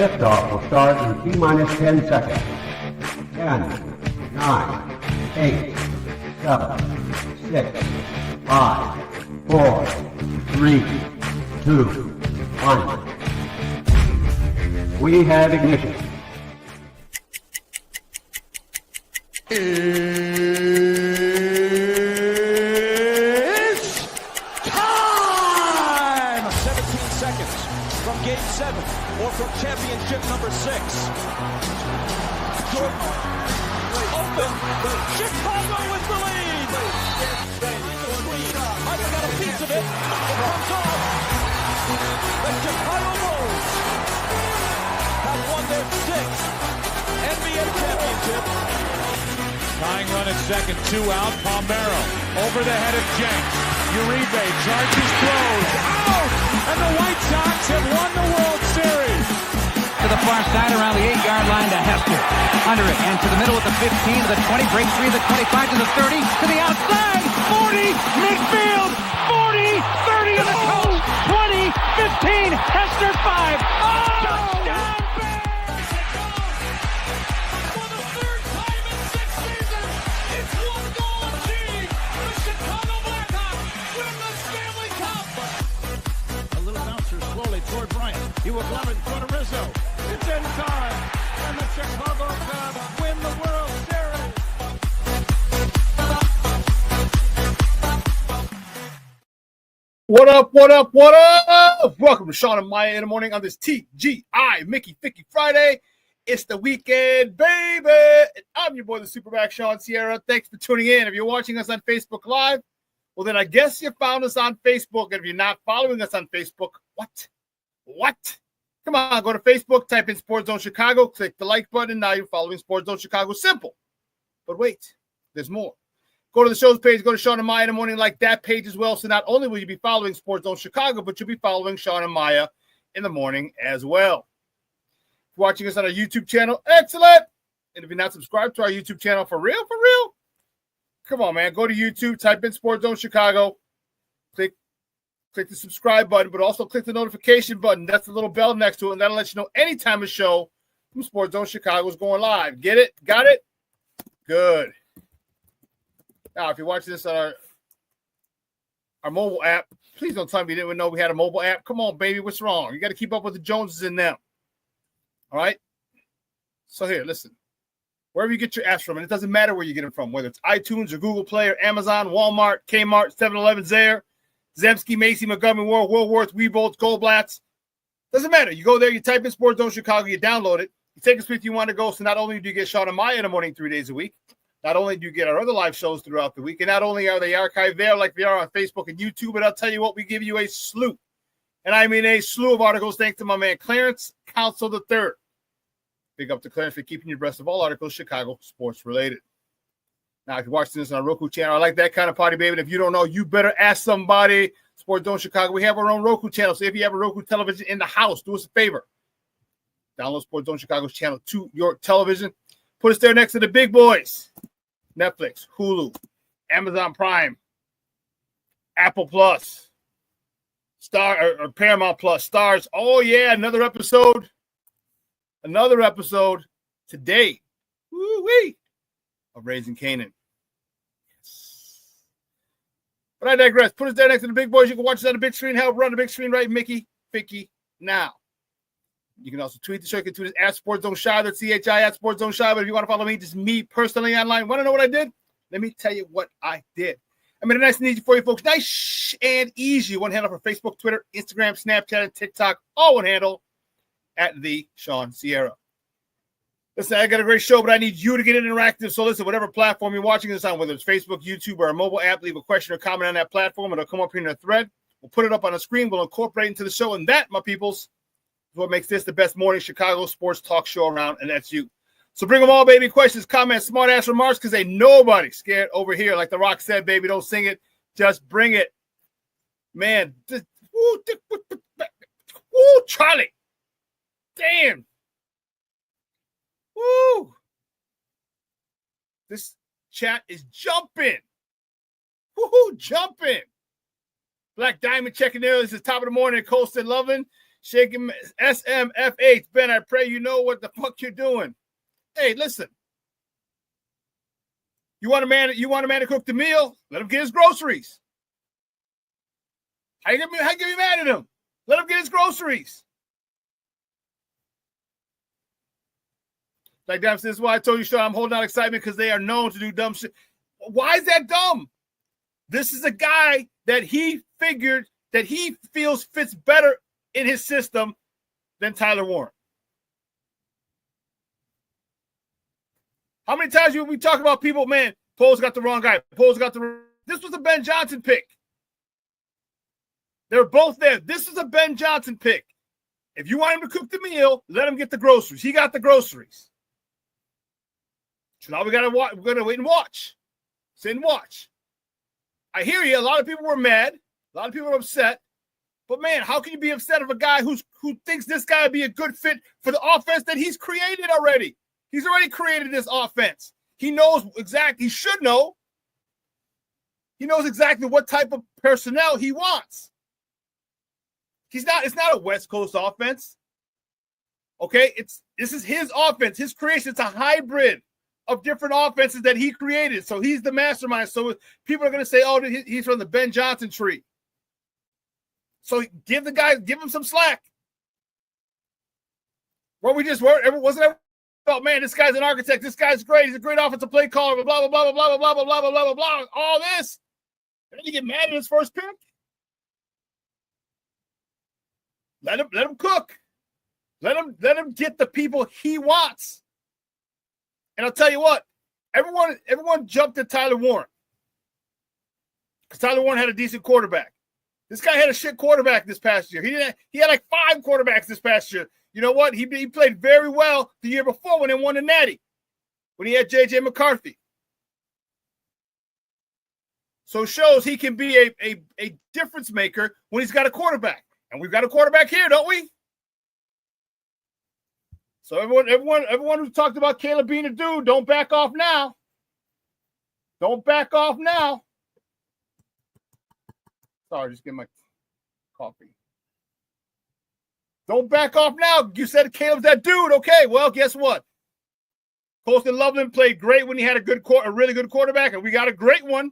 Liftoff will start in T-minus 10 seconds. 10, 9, 8, 7, 6, 5, 4, 3, 2, 1. We have ignition. It's time! 17 seconds from Game 7 or from championship number 6. Jordan open. Chicago with the lead. I've got a piece of it. It comes off. The Chicago Bulls have won their 6th NBA championship. Tying run at second, 2 out. Palmero over the head of Jenks. Uribe charges, throws, out! And the White Sox have won the World Series. To the far side around the 8-yard line to Hester. Under it and to the middle with the 15 to the 20, break 3 to the 25 to the 30 to the outside. 40, midfield, 40, 30 to the coast, 20, 15, Hester 5. Oh! He will glove it in front of Rizzo. It's in time. And the Chicago Cubs win the World Series. What up, what up, what up? Welcome to Shawn and Maya in the morning on this TGI Mickey Ficky Friday. It's the weekend, baby. And I'm your boy, the SuperBack, Shawn Sierra. Thanks for tuning in. If you're watching us on Facebook Live, well, then I guess you found us on Facebook. And if you're not following us on Facebook, what? Come on, go to Facebook, type in Sports Zone Chicago, click the like button. Now you're following Sports Zone Chicago. Simple. But wait, there's more. Go to the show's page, go to Shawn and Maya in the morning, like that page as well. So not only will you be following Sports Zone Chicago, but you'll be following Shawn and Maya in the morning as well. If you're watching us on our YouTube channel, excellent. And if you're not subscribed to our YouTube channel, for real, come on, man. Go to YouTube, type in Sports Zone Chicago, click the subscribe button, but also click the notification button. That's the little bell next to it, and that'll let you know anytime a show from Sports Zone Chicago is going live. Get it? Got it? Good. Now, if you're watching this on our mobile app, please don't tell me you didn't even know we had a mobile app. Come on, baby. What's wrong? You got to keep up with the Joneses in them. All right? So here, listen. Wherever you get your apps from, and it doesn't matter where you get them from, whether it's iTunes or Google Play or Amazon, Walmart, Kmart, 7-Eleven, Zare, Zemsky, Macy, Montgomery Ward, Woolworth, Weebolts, Goldblatts. Doesn't matter. You go there, you type in Sports Zone Chicago, you download it. You take us with you want to go. So not only do you get Shawn and Maya in the morning 3 days a week, not only do you get our other live shows throughout the week, and not only are they archived there like they are on Facebook and YouTube, but I'll tell you what, we give you a slew. And I mean a slew of articles thanks to my man Clarence Council III. Big up to Clarence for keeping you abreast of all articles Chicago sports related. Now, if you're watching this on our Roku channel, I like that kind of party, baby. And if you don't know, you better ask somebody. Sports Zone Chicago, we have our own Roku channel. So if you have a Roku television in the house, do us a favor. Download Sports Zone Chicago's channel to your television. Put us there next to the big boys. Netflix, Hulu, Amazon Prime, Apple Plus, or Paramount Plus, Stars. Oh, yeah, another episode today. Woo-wee. Of Raising Canaan. Yes. But I digress. Put us there next to the big boys. You can watch us on the big screen. Help run the big screen, right? Mickey, Ficky, now. You can also tweet the show. You can tweet us at Sports Zone Shy. That's CHI at Sports Zone Shy. But if you want to follow me, just me personally online. Want to know what I did? Let me tell you what I did. I made it nice and easy for you folks. Nice and easy. One handle for Facebook, Twitter, Instagram, Snapchat, and TikTok. All one handle at the Shawn Sierra. Listen, I got a great show, but I need you to get interactive. So listen, whatever platform you're watching this on, whether it's Facebook, YouTube, or a mobile app, leave a question or comment on that platform. It'll come up here in a thread. We'll put it up on the screen. We'll incorporate it into the show. And that, my peoples, is what makes this the best morning Chicago sports talk show around, and that's you. So bring them all, baby. Questions, comments, smart-ass remarks, because ain't nobody scared over here. Like The Rock said, baby, don't sing it. Just bring it. Man, woo, Charlie. Damn. Woo! This chat is jumping. Woohoo, jumping. Black Diamond checking in. This is top of the morning. Colston Lovin. Shaking SMFH. Ben, I pray you know what the fuck you're doing. Hey, listen. You want a man to cook the meal? Let him get his groceries. How you gonna be mad at him? Let him get his groceries. Like that, this is why I told you, Shawn, I'm holding out excitement because they are known to do dumb shit. Why is that dumb? This is a guy that he figured that he feels fits better in his system than Tyler Warren. How many times have we talked about people, man, Poles got the wrong guy. This was a Ben Johnson pick. They're both there. This is a Ben Johnson pick. If you want him to cook the meal, let him get the groceries. He got the groceries. So now we're gonna wait and watch. Sit and watch. I hear you. A lot of people were mad. A lot of people were upset. But man, how can you be upset of a guy who thinks this guy would be a good fit for the offense that he's created already? He's already created this offense. He knows exactly. He should know. He knows exactly what type of personnel he wants. It's not a West Coast offense. Okay, this is his offense, his creation. It's a hybrid of different offenses that he created. So he's the mastermind. So people are going to say, "Oh, he's from the Ben Johnson tree." So give him some slack. What we just were, wasn't it? Oh man, this guy's an architect. This guy's great. He's a great offensive play caller. Blah blah blah blah blah blah blah blah blah blah blah. All this, and then you get mad at his first pick. Let him cook. Let him get the people he wants. And I'll tell you what, everyone jumped at Tyler Warren because Tyler Warren had a decent quarterback. This guy had a shit quarterback this past year. He had like 5 quarterbacks this past year. You know what? He played very well the year before when they won the Natty, when he had J.J. McCarthy. So it shows he can be a difference maker when he's got a quarterback. And we've got a quarterback here, don't we? So everyone who talked about Caleb being a dude, don't back off now. Don't back off now. Sorry, just get my coffee. Don't back off now. You said Caleb's that dude. Okay, well, guess what? Colston Loveland played great when he had a really good quarterback, and we got a great one.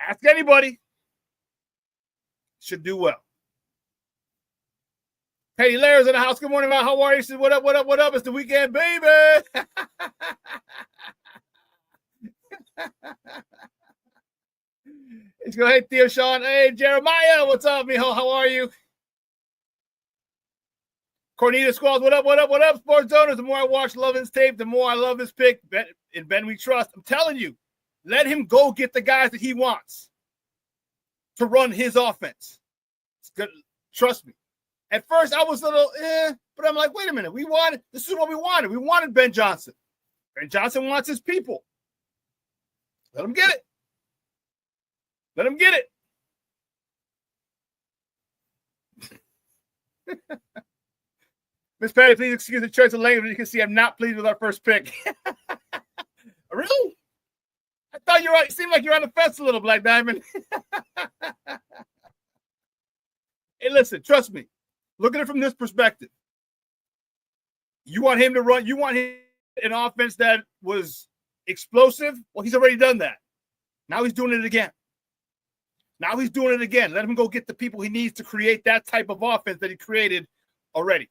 Ask anybody. Should do well. Hey, Larry's in the house. Good morning, man. How are you? He said, what up, what up, what up? It's the weekend, baby. He's going, hey, Theo Shawn. Hey, Jeremiah. What's up, mijo? How are you? Cornita Squalls, what up, what up, what up, sports owners? The more I watch Lovin's tape, the more I love his pick. In Ben we trust. I'm telling you, let him go get the guys that he wants to run his offense. It's good. Trust me. At first, I was a little, but I'm like, wait a minute. This is what we wanted. We wanted Ben Johnson. Ben Johnson wants his people. Let him get it. Let him get it. Miss Patty, please excuse the choice of language. You can see I'm not pleased with our first pick. Really? I thought you were. It seemed like you're on the fence a little, Black Diamond. Hey, listen, trust me. Look at it from this perspective. You want him to run. You want him an offense that was explosive. Well, he's already done that. Now he's doing it again. Let him go get the people he needs to create that type of offense that he created already.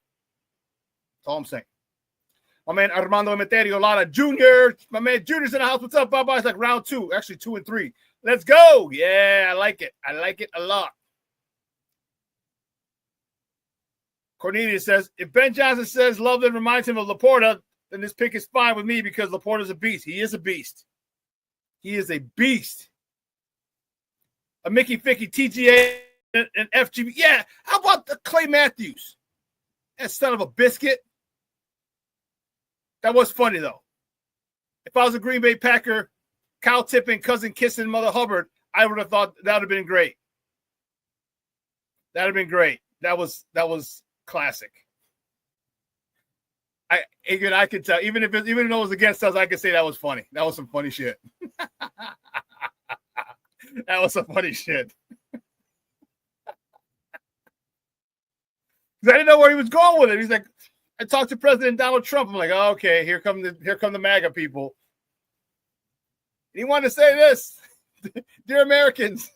That's all I'm saying. My man Armando Emeterio Lara Jr. My man Junior's in the house. What's up, Baba? It's like round 2. Actually, 2 and 3. Let's go. Yeah, I like it. I like it a lot. Cornelius says, if Ben Johnson says Loveland reminds him of Laporta, then this pick is fine with me because Laporta's a beast. He is a beast. He is a beast. A Mickey Ficky, TGA, and FGB. Yeah, how about the Clay Matthews? That son of a biscuit. That was funny, though. If I was a Green Bay Packer, Kyle Tippin, cousin kissing Mother Hubbard, I would have thought that would have been great. That would have been great. That was classic. I could tell, even though it was against us, I could say that was funny. That was some funny shit. That was some funny shit. Because I didn't know where he was going with it. He's like, I talked to President Donald Trump. I'm like, oh, okay, here come the MAGA people. And he wanted to say this, dear Americans.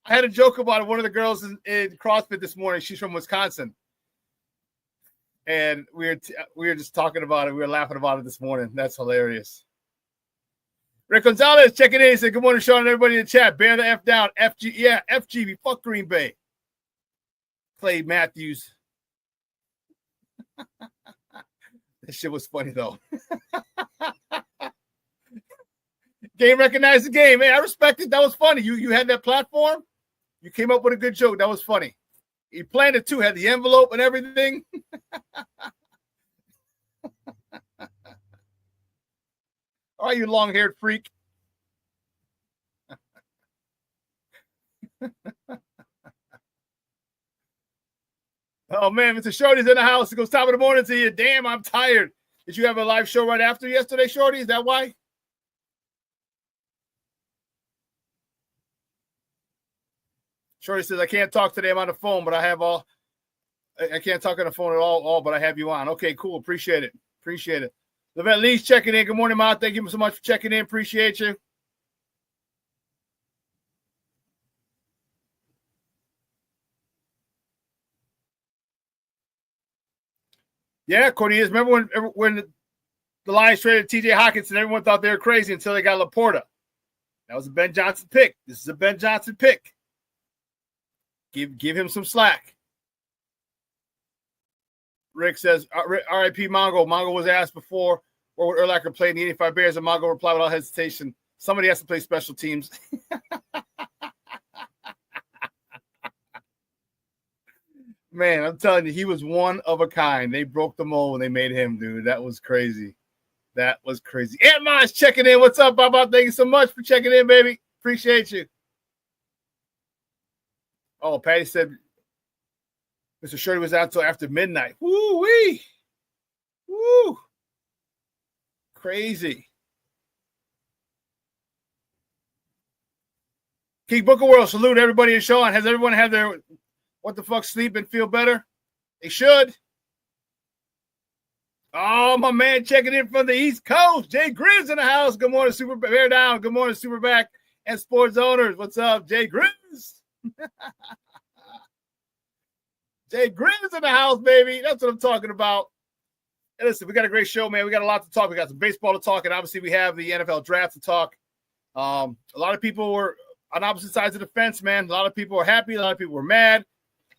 I had a joke about it. One of the girls in CrossFit this morning, she's from Wisconsin. And we were just talking about it. We were laughing about it this morning. That's hilarious. Rick Gonzalez checking in. He said, good morning, Shawn, and everybody in the chat. Bear the F down. FG, yeah, FGB. Fuck Green Bay. Clay Matthews. This shit was funny, though. Game recognized the game. Hey, I respect it. That was funny. You had that platform. You came up with a good joke. That was funny. You planned it, too. Had the envelope and everything. All right, you long-haired freak. Oh, man, Mr. Shorty's in the house. It goes top of the morning to you. Damn, I'm tired. Did you have a live show right after yesterday, Shorty? Is that why? Shorty says, I can't talk today. I'm on the phone, but I have all. I can't talk on the phone at all, but I have you on. Okay, cool. Appreciate it. Appreciate it. Levette Lee's checking in. Good morning, Ma. Thank you so much for checking in. Appreciate you. Yeah, Cornelius. Remember when the Lions traded T.J. Hockenson, everyone thought they were crazy until they got Laporta. That was a Ben Johnson pick. This is a Ben Johnson pick. Give him some slack. Rick says, R.I.P. Mongo. Mongo was asked before where would Urlacher play in the 85 Bears, and Mongo replied without hesitation, somebody has to play special teams. Man, I'm telling you, he was one of a kind. They broke the mold when they made him, dude. That was crazy. That was crazy. Aunt Ma's checking in. What's up, Baba? Thank you so much for checking in, baby. Appreciate you. Oh, Patty said Mr. Shirley was out until after midnight. Woo-wee. Woo. Crazy. King Booker World, salute everybody in Shawn. Has everyone had their what the fuck sleep and feel better? They should. Oh, my man checking in from the East Coast. Jay Grizz in the house. Good morning, Super Bear Down. Good morning, SuperBack and sports owners. What's up, Jay Grizz? Jay Grizz in the house, baby. That's what I'm talking about. Hey, listen, we got a great show, man. We got a lot to talk. We got some baseball to talk, and obviously we have the NFL draft to talk. A lot of people were on opposite sides of the fence, man. A lot of people were happy. A lot of people were mad.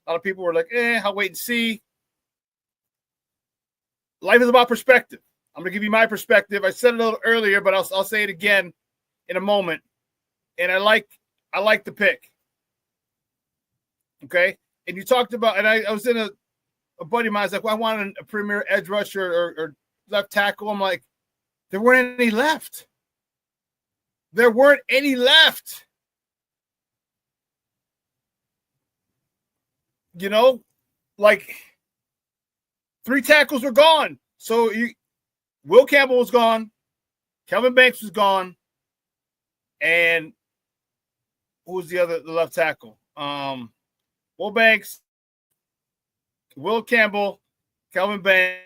A lot of people were like, I'll wait and see. Life is about perspective. I'm going to give you my perspective. I said it a little earlier, but I'll say it again in a moment. And I like the pick. Okay? And you talked about, and I was in a buddy of mine was like, well, I want a premier edge rusher or left tackle. I'm like, there weren't any left. There weren't any left. You know, like 3 tackles were gone. So Will Campbell was gone. Kelvin Banks was gone. And who was the left tackle? Will Banks, Will Campbell, Kelvin Banks.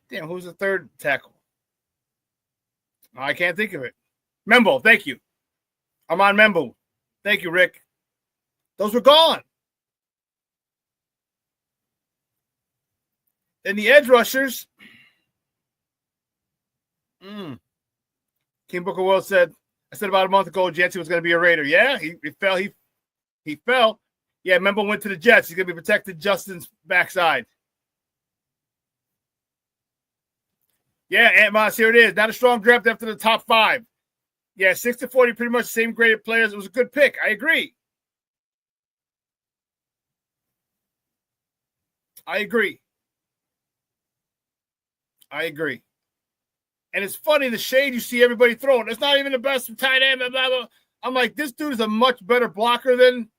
Damn, who's the third tackle? I can't think of it. Membo, thank you. Armand Membo. Thank you, Rick. Those were gone. And the edge rushers. King Booker World said, I said about a month ago, Jansen was going to be a Raider. Yeah, he fell. He fell. Yeah, Membo went to the Jets. He's going to be protected Justin's backside. Yeah, Aunt Moss, here it is. Not a strong draft after the top 5. Yeah, 6-40, pretty much the same graded players. It was a good pick. I agree. I agree. And it's funny, the shade you see everybody throwing. It's not even the best tight end, blah, blah, blah. I'm like, this dude is a much better blocker than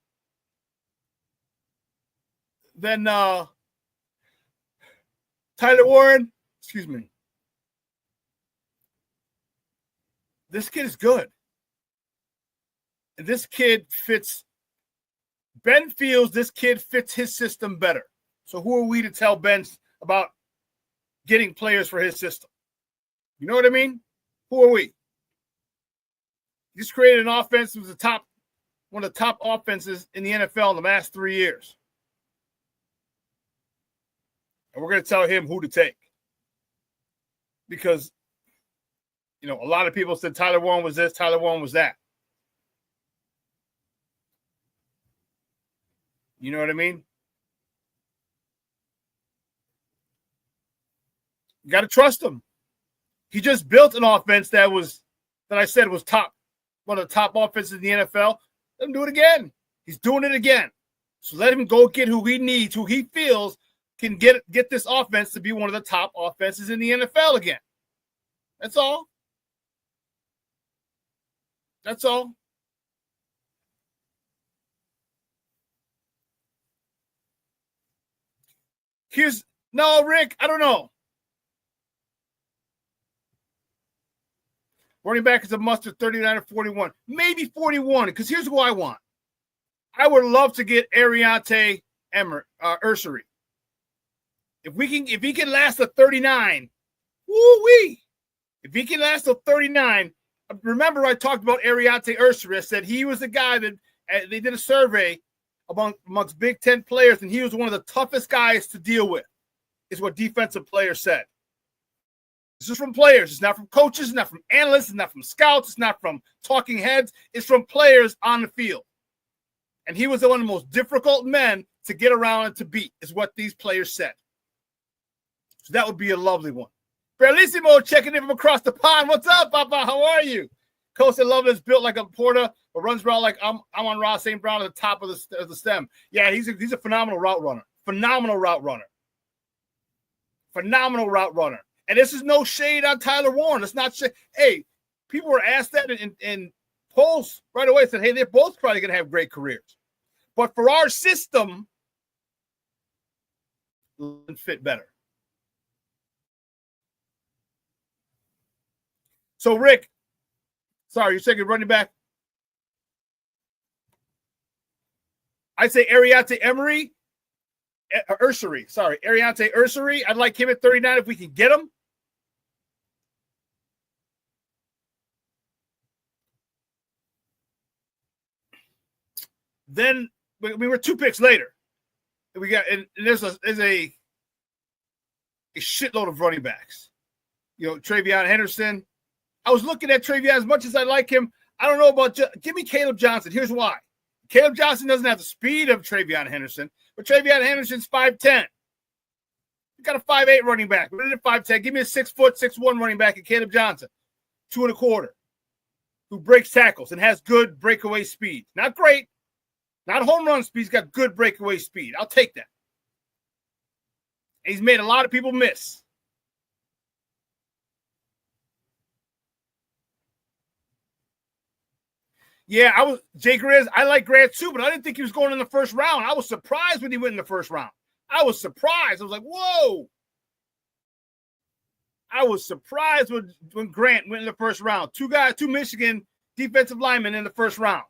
Tyler Warren. Excuse me. This kid is good. this kid fits. Ben feels this kid fits his system better. So who are we to tell Ben about getting players for his system? You know what I mean? Who are we? He just created an offense that was one of the top offenses in the NFL in the last 3 years. And we're going to tell him who to take. Because, a lot of people said Tyler Warren was this, Tyler Warren was that. You know what I mean? You got to trust him. He just built an offense that I said was one of the top offenses in the NFL. Let him do it again. He's doing it again. So let him go get who he needs, who he feels can get this offense to be one of the top offenses in the NFL again. That's all. That's all. Rick, I don't know. Running back is a mustard, 39 or 41. Maybe 41, because here's who I want. I would love to get Ariante Ursary. If he can last a 39, woo-wee. If he can last a 39, remember I talked about Ariante Ursary. I said he was the guy that they did a survey amongst Big Ten players, and he was one of the toughest guys to deal with, is what defensive players said. This is from players. It's not from coaches. It's not from analysts. It's not from scouts. It's not from talking heads. It's from players on the field. And he was one of the most difficult men to get around and to beat, is what these players said. So that would be a lovely one. Bellissimo checking in from across the pond. What's up, Papa? How are you? Costa Loveland's built like a porter, but runs around like I'm on Ross St. Brown at the top of the stem. Yeah, he's a phenomenal route runner. Phenomenal route runner. Phenomenal route runner. And this is no shade on Tyler Warren. It's not shade. Hey, people were asked that in polls right away. Said, hey, they're both probably going to have great careers. But for our system, it fit better. So, Rick, sorry, you're saying running back? I say Ariante Ursary. Sorry, Ariante Ursary. I'd like him at 39 if we can get him. Then we were 2 picks later. We got and there's a shitload of running backs. Travion Henderson. I was looking at Travion as much as I like him. I don't know about give me Caleb Johnson. Here's why. Caleb Johnson doesn't have the speed of Travion Henderson, but Travion Henderson's 5'10". You got a 5'8" running back. We're at 5'10". Give me a 6', 6'1" running back at Caleb Johnson, 2 1/4, who breaks tackles and has good breakaway speed. Not great, not home run speed. He's got good breakaway speed. I'll take that. And he's made a lot of people miss. Yeah, Jay Grizz. I like Grant too, but I didn't think he was going in the first round. I was surprised when he went in the first round. I was surprised. I was like, whoa. I was surprised when Grant went in the first round. 2 Michigan defensive linemen in the first round.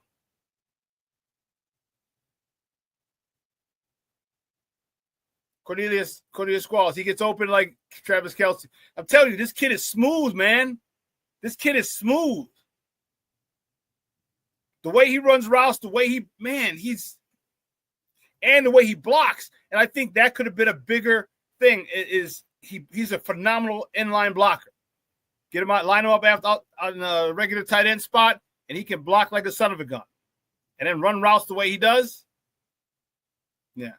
Cornelius Squalls. He gets open like Travis Kelce. I'm telling you, this kid is smooth, man. This kid is smooth. The way he runs routes, the way the way he blocks. And I think that could have been a bigger thing is he's a phenomenal inline blocker. Get him out, line him up on a regular tight end spot, and he can block like a son of a gun. And then run routes the way he does. Yeah.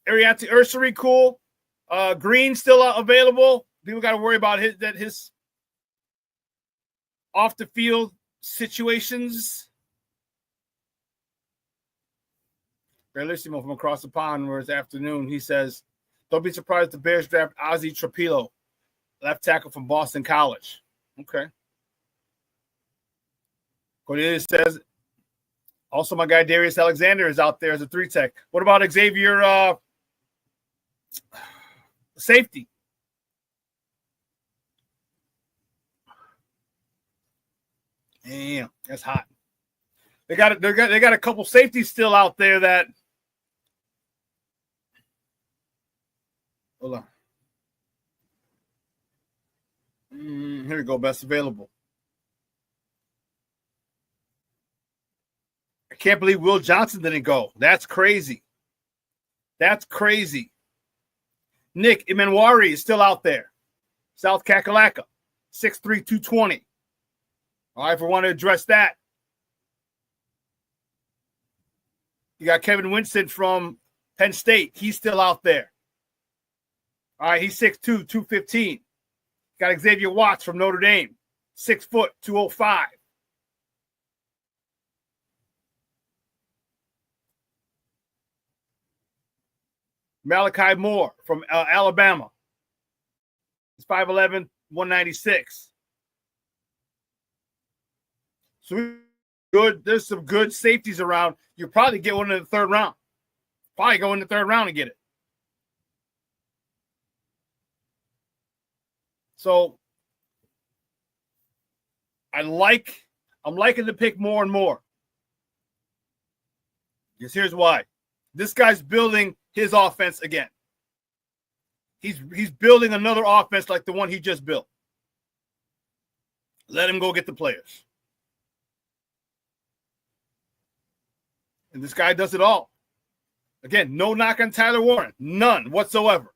Ariante Ursary, cool. Green still available. People got to worry about his off the field situations. Bellissimo from across the pond where it's afternoon. He says, don't be surprised the Bears draft Ozzie Trapilo, left tackle from Boston College. Okay. Cornelius says, also my guy Darius Alexander is out there as a 3-tech. What about Xavier safety? Damn, that's hot. They got a couple safeties still out there that. Hold on. Here we go. Best available. I can't believe Will Johnson didn't go. That's crazy. That's crazy. Nick Imenwari is still out there. South Kakalaka, 6'3", 220. All right, if we want to address that. You got Kevin Winston from Penn State. He's still out there. All right, he's 6'2", 215. Got Xavier Watts from Notre Dame, 6 foot, 205. Malachi Moore from Alabama. He's 5'11", 196. So good. There's some good safeties around. You'll probably get one in the third round. Probably go in the third round and get it. So I'm liking the pick more and more. Because here's why. This guy's building his offense again. He's building another offense like the one he just built. Let him go get the players. And this guy does it all. Again, no knock on Tyler Warren. None whatsoever.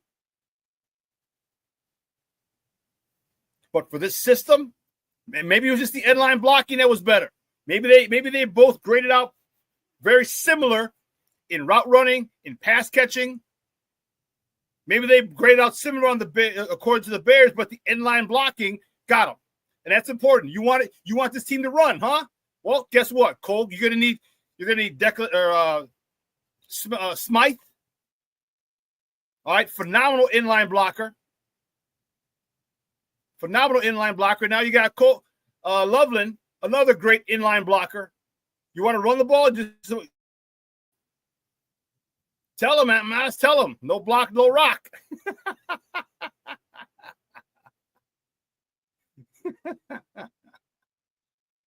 But for this system, maybe it was just the end line blocking that was better. Maybe they both graded out very similar in route running, in pass catching. Maybe they graded out similar on according to the Bears, but the end line blocking got them, and that's important. You want this team to run, huh? Well, guess what, Cole? You're gonna need Smythe. All right, phenomenal inline blocker. Phenomenal inline blocker. Now you got Cole Loveland, another great inline blocker. You want to run the ball? Just tell him, man. Tell him. No block, no rock.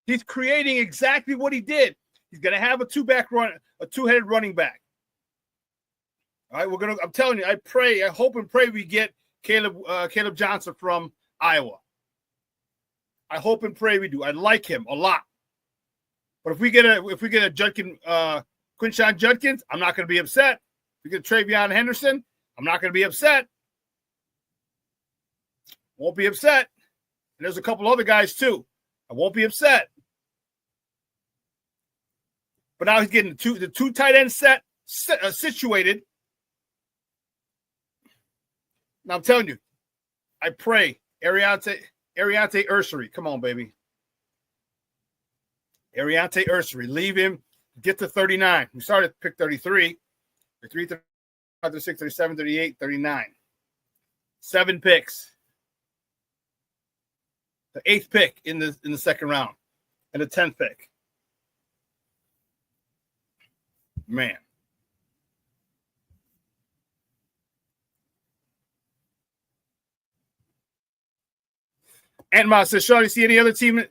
He's creating exactly what he did. He's going to have a two-headed running back. All right, I'm telling you, I hope and pray we get Caleb Johnson from Iowa. I hope and pray we do. I like him a lot. But if we get a Judkins, Quinshon Judkins, I'm not going to be upset. If we get Travion Henderson, I'm not going to be upset. Won't be upset. And there's a couple other guys too. I won't be upset. But now he's getting the two tight end set situated. Now I'm telling you, I pray Ariante Ursary. Come on, baby. Ariante Ursary. Leave him. Get to 39. We started at pick 33. 33, 36, 37, 38, 39. 7 picks. The 8th pick in the second round. And the 10th pick. Man. And says, Shawn, you see any other team in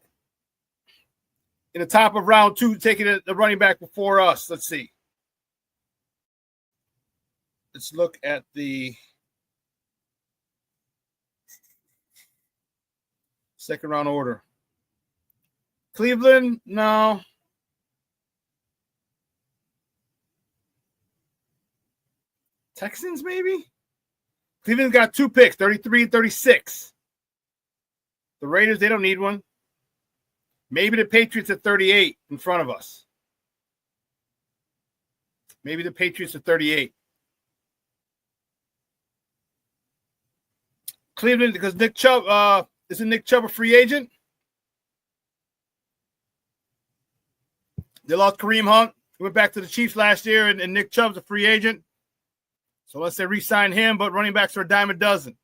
the top of round 2 taking the running back before us? Let's see. Let's look at the second round order. Cleveland, no. Texans, maybe? Cleveland's got 2 picks, 33 and 36. The Raiders, they don't need one. Maybe the Patriots at 38 in front of us. Maybe the Patriots at 38. Cleveland, because Nick Chubb, isn't Nick Chubb a free agent? They lost Kareem Hunt. He went back to the Chiefs last year, and Nick Chubb's a free agent. So unless they re-sign him, but running backs are a dime a dozen.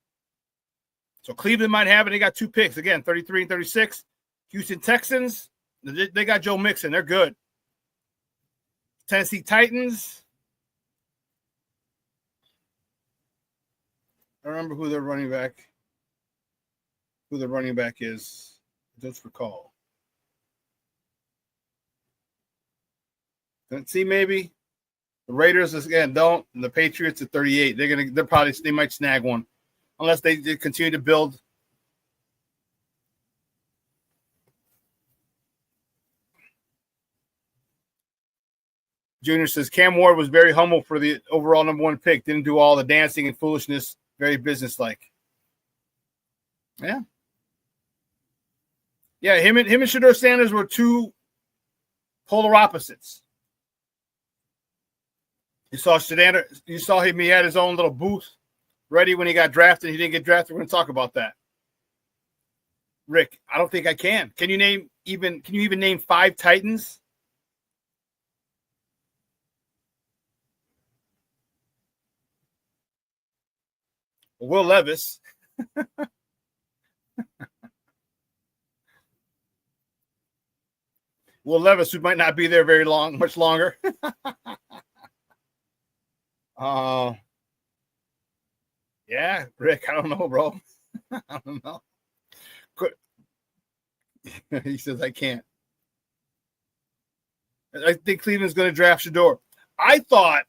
So Cleveland might have it. They got 2 picks. Again, 33 and 36. Houston Texans, they got Joe Mixon. They're good. Tennessee Titans. I don't remember who their running back is. I don't recall. See, maybe the Raiders again don't, and the Patriots at 38. They might snag one, unless they continue to build. Junior says Cam Ward was very humble for the overall number 1 pick. Didn't do all the dancing and foolishness. Very businesslike. Yeah. Yeah, him and Shedeur Sanders were two polar opposites. You saw him. He had his own little booth ready when he got drafted. He didn't get drafted. We're going to talk about that. Rick, I don't think I can. Can you even name 5 Titans? Will Levis. Will Levis, who might not be there much longer. Yeah, Rick, I don't know, bro. I don't know. He says I can't. I think Cleveland's going to draft Shedeur. I thought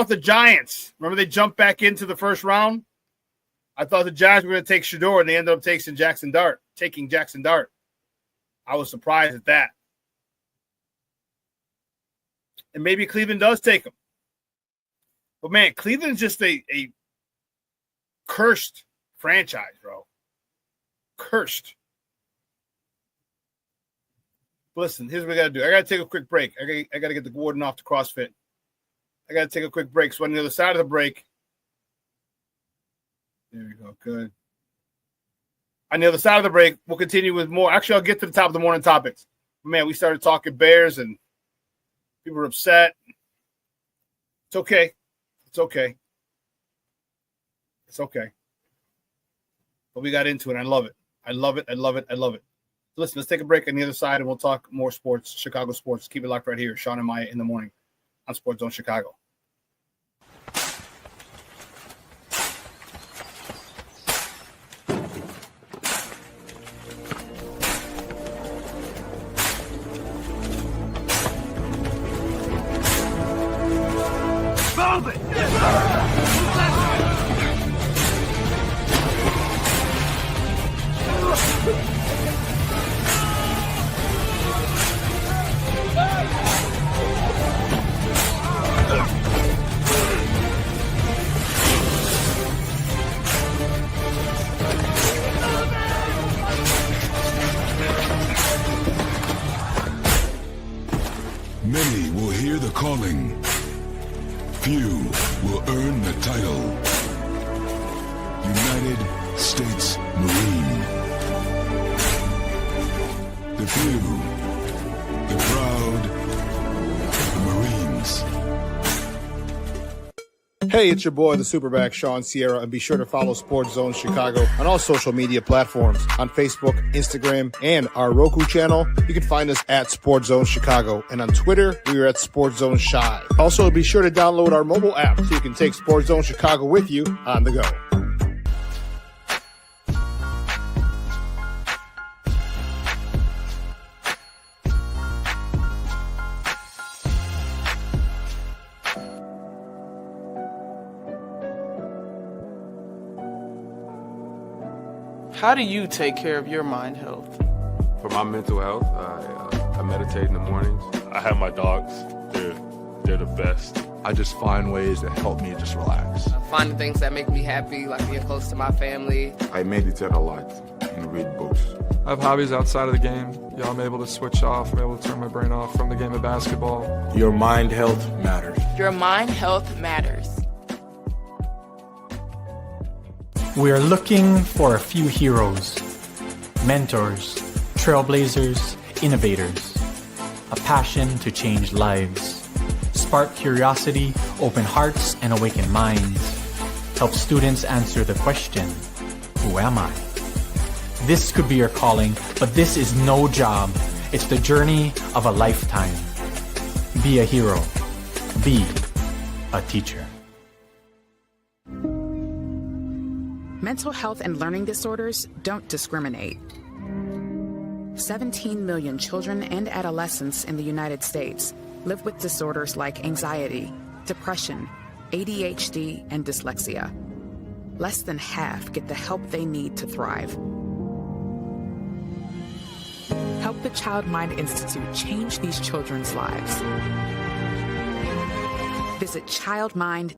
the Giants, remember they jumped back into the first round? I thought the Giants were going to take Shedeur, and they ended up taking Jackson Dart. I was surprised at that. And maybe Cleveland does take him. But, man, Cleveland's just a cursed franchise, bro. Cursed. Listen, here's what we got to do. I got to take a quick break. I got to get the Gordon off to CrossFit. I got to take a quick break. So on the other side of the break, there we go. Good. On the other side of the break, we'll continue with more. Actually, I'll get to the top of the morning topics. Man, we started talking Bears, and people were upset. It's okay. It's okay. It's okay. But we got into it. I love it. I love it. I love it. I love it. Listen, let's take a break on the other side, and we'll talk more sports, Chicago sports. Keep it locked right here. Shawn and Maya in the morning on Sports Zone Chicago. Many will hear the calling. Few will earn the title. United States Marine. The few, the proud, the Marines. Hey, it's your boy, the SuperBack, Shawn Sierra, and be sure to follow Sports Zone Chicago on all social media platforms, on Facebook, Instagram, and our Roku channel. You can find us at Sports Zone Chicago, and on Twitter, we are at Sports Zone Shy. Also, be sure to download our mobile app so you can take Sports Zone Chicago with you on the go. How do you take care of your mind health? For my mental health, I meditate in the mornings. I have my dogs. They're the best. I just find ways that help me just relax. Finding things that make me happy, like being close to my family. I meditate a lot and read books. I have hobbies outside of the game. Yeah, I'm able to switch off. I'm able to turn my brain off from the game of basketball. Your mind health matters. Your mind health matters. We are looking for a few heroes, mentors, trailblazers, innovators, a passion to change lives, spark curiosity, open hearts, and awaken minds, help students answer the question, who am I? This could be your calling, but this is no job. It's the journey of a lifetime. Be a hero. Be a teacher. Mental health and learning disorders don't discriminate. 17 million children and adolescents in the United States live with disorders like anxiety, depression, ADHD, and dyslexia. Less than half get the help they need to thrive. Help the Child Mind Institute change these children's lives. Visit ChildMind.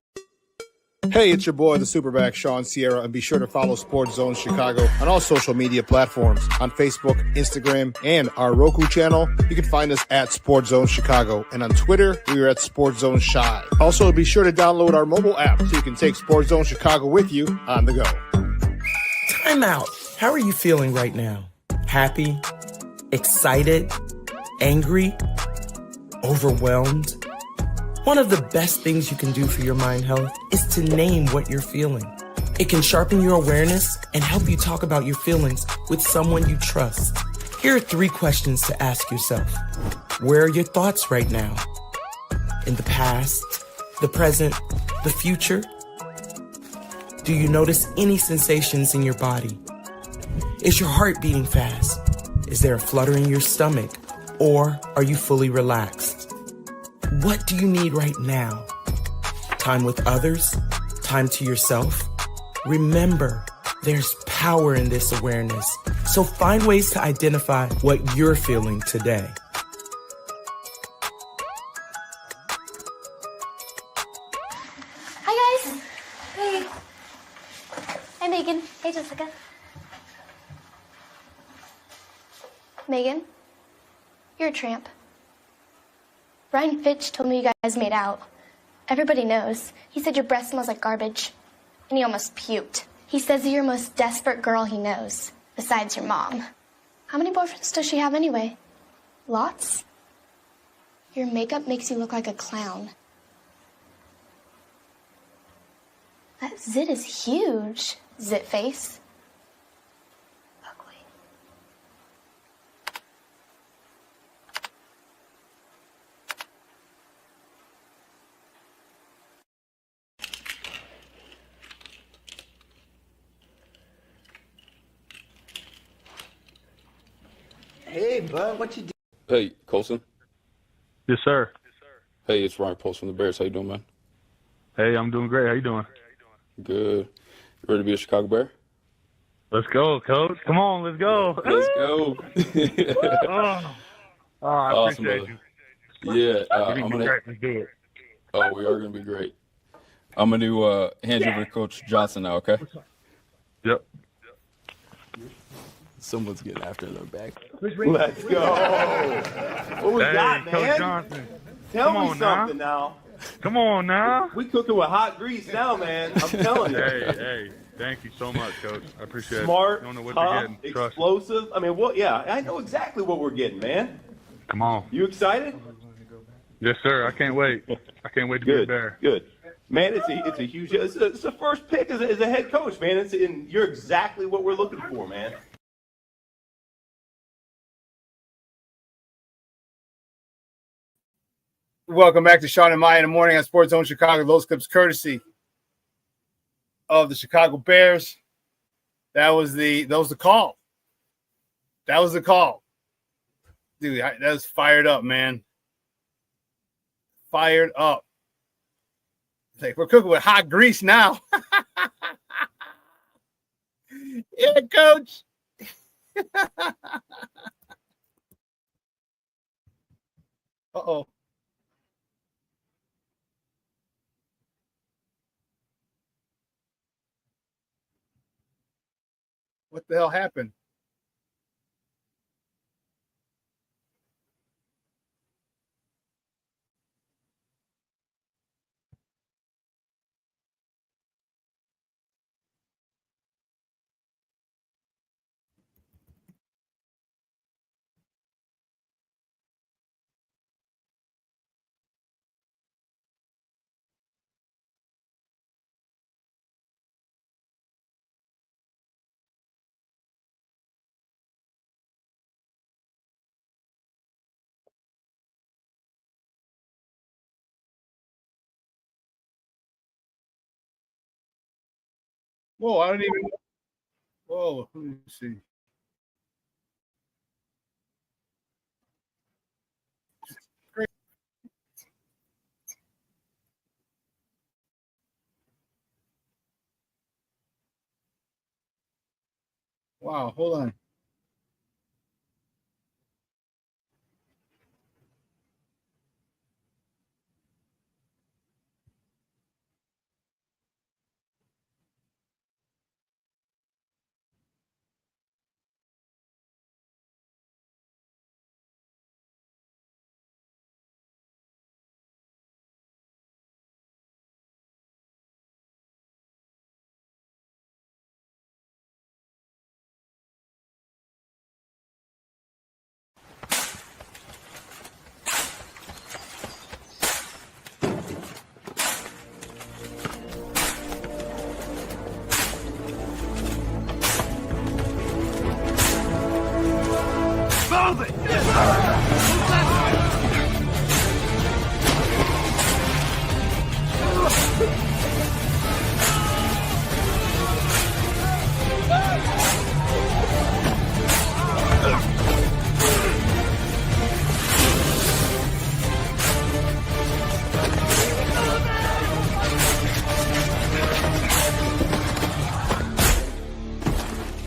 Hey, it's your boy, the SuperBack, Shawn Sierra, and be sure to follow Sports Zone Chicago on all social media platforms, on Facebook, Instagram, and our Roku channel. You can find us at Sports Zone Chicago, and on Twitter, we are at Sports Zone Shy. Also, be sure to download our mobile app so you can take Sports Zone Chicago with you on the go. Time out. How are you feeling right now? Happy? Excited? Angry? Overwhelmed? One of the best things you can do for your mind health is to name what you're feeling. It can sharpen your awareness and help you talk about your feelings with someone you trust. Here are 3 questions to ask yourself. Where are your thoughts right now? In the past, the present, the future? Do you notice any sensations in your body? Is your heart beating fast? Is there a flutter in your stomach? Or are you fully relaxed? What do you need right now? Time with others? Time to yourself? Remember, there's power in this awareness. So find ways to identify what you're feeling today. Hi, guys. Hey. Hi, Megan. Hey, Jessica. Megan, you're a tramp. Brian Fitch told me you guys made out. Everybody knows. He said your breath smells like garbage. And he almost puked. He says you're the most desperate girl he knows, besides your mom. How many boyfriends does she have anyway? Lots? Your makeup makes you look like a clown. That zit is huge, zit face. Hey, bud, what you do? Hey, Colson. Yes, sir. Hey, it's Ryan Post from the Bears. How you doing, man? Hey, I'm doing great. How you doing? Good. You ready to be a Chicago Bear? Let's go, Coach. Come on, let's go. Let's go. I Awesome, appreciate brother. you. Yeah, I'm gonna. Let's do it. Oh, we are gonna be great. I'm gonna hand you over to Coach Johnson now. Okay. Yep. Someone's getting after their back. Let's go. What we got, man? Coach Johnson. Tell me something now. Come on now. We cooking with hot grease now, man. I'm telling you. Hey, thank you so much, Coach. I appreciate Smart, it. Don't know what tough, you're getting. Trust. explosive. I mean, what? Yeah, I know exactly what we're getting, man. Come on. You excited? Yes, sir. I can't wait. I can't wait to be a Bear. Good. Man, it's a huge. It's the first pick as a head coach, man. You're exactly what we're looking for, man. Welcome back to Shawn and Maya in the morning on Sports Zone Chicago. Those clips courtesy of the Chicago Bears. That was the call. That was the call. Dude, that was fired up, man. Fired up. It's like, we're cooking with hot grease now. Yeah, Coach. Uh-oh. What the hell happened? Whoa, I don't even. Whoa, let me see. Wow, hold on.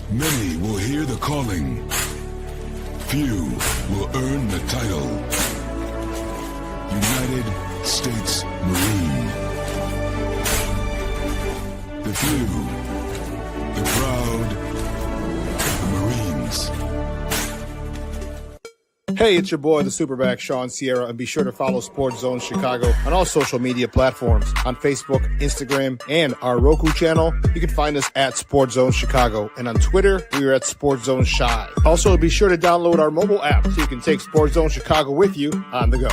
Many will hear the calling. Few will earn the title. United States Marine. The few, the proud, the Marines. Hey, it's your boy, the SuperBack, Shawn Sierra, and be sure to follow Sports Zone Chicago on all social media platforms. On Facebook, Instagram, and our Roku channel, you can find us at Sports Zone Chicago. And on Twitter, we are at Sports Zone Shy. Also, be sure to download our mobile app so you can take Sports Zone Chicago with you on the go.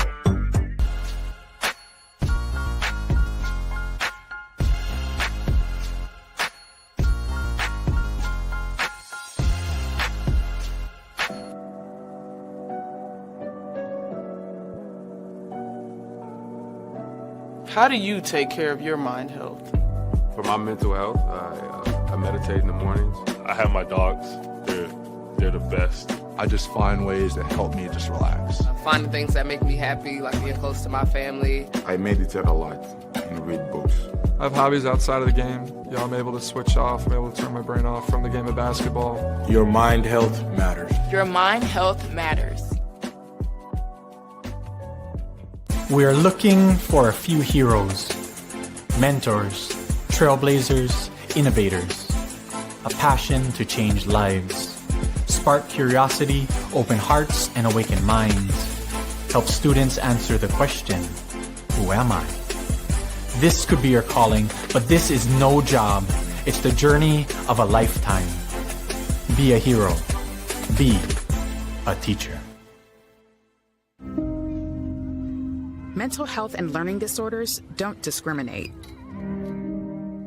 How do you take care of your mind health? For my mental health, I meditate in the mornings. I have my dogs. They're the best. I just find ways that help me just relax. Finding things that make me happy, like being close to my family. I meditate a lot and read books. I have hobbies outside of the game. I'm able to switch off. I'm able to turn my brain off from the game of basketball. Your mind health matters. Your mind health matters. We are looking for a few heroes, mentors, trailblazers, innovators, a passion to change lives, spark curiosity, open hearts, and awaken minds, help students answer the question, who am I? This could be your calling, but this is no job. It's the journey of a lifetime. Be a hero. Be a teacher. Mental health and learning disorders don't discriminate.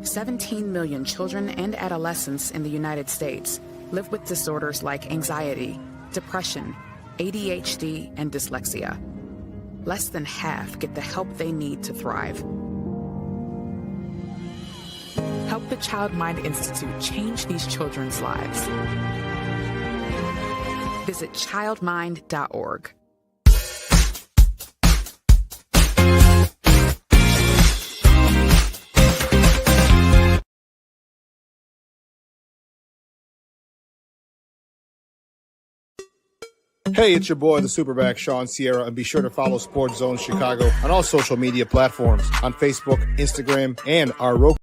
17 million children and adolescents in the United States live with disorders like anxiety, depression, ADHD, and dyslexia. Less than half get the help they need to thrive. Help the Child Mind Institute change these children's lives. Visit childmind.org. Hey, it's your boy, the SuperBack, Shawn Sierra, and be sure to follow Sports Zone Chicago on all social media platforms. On Facebook, Instagram, and our Roku.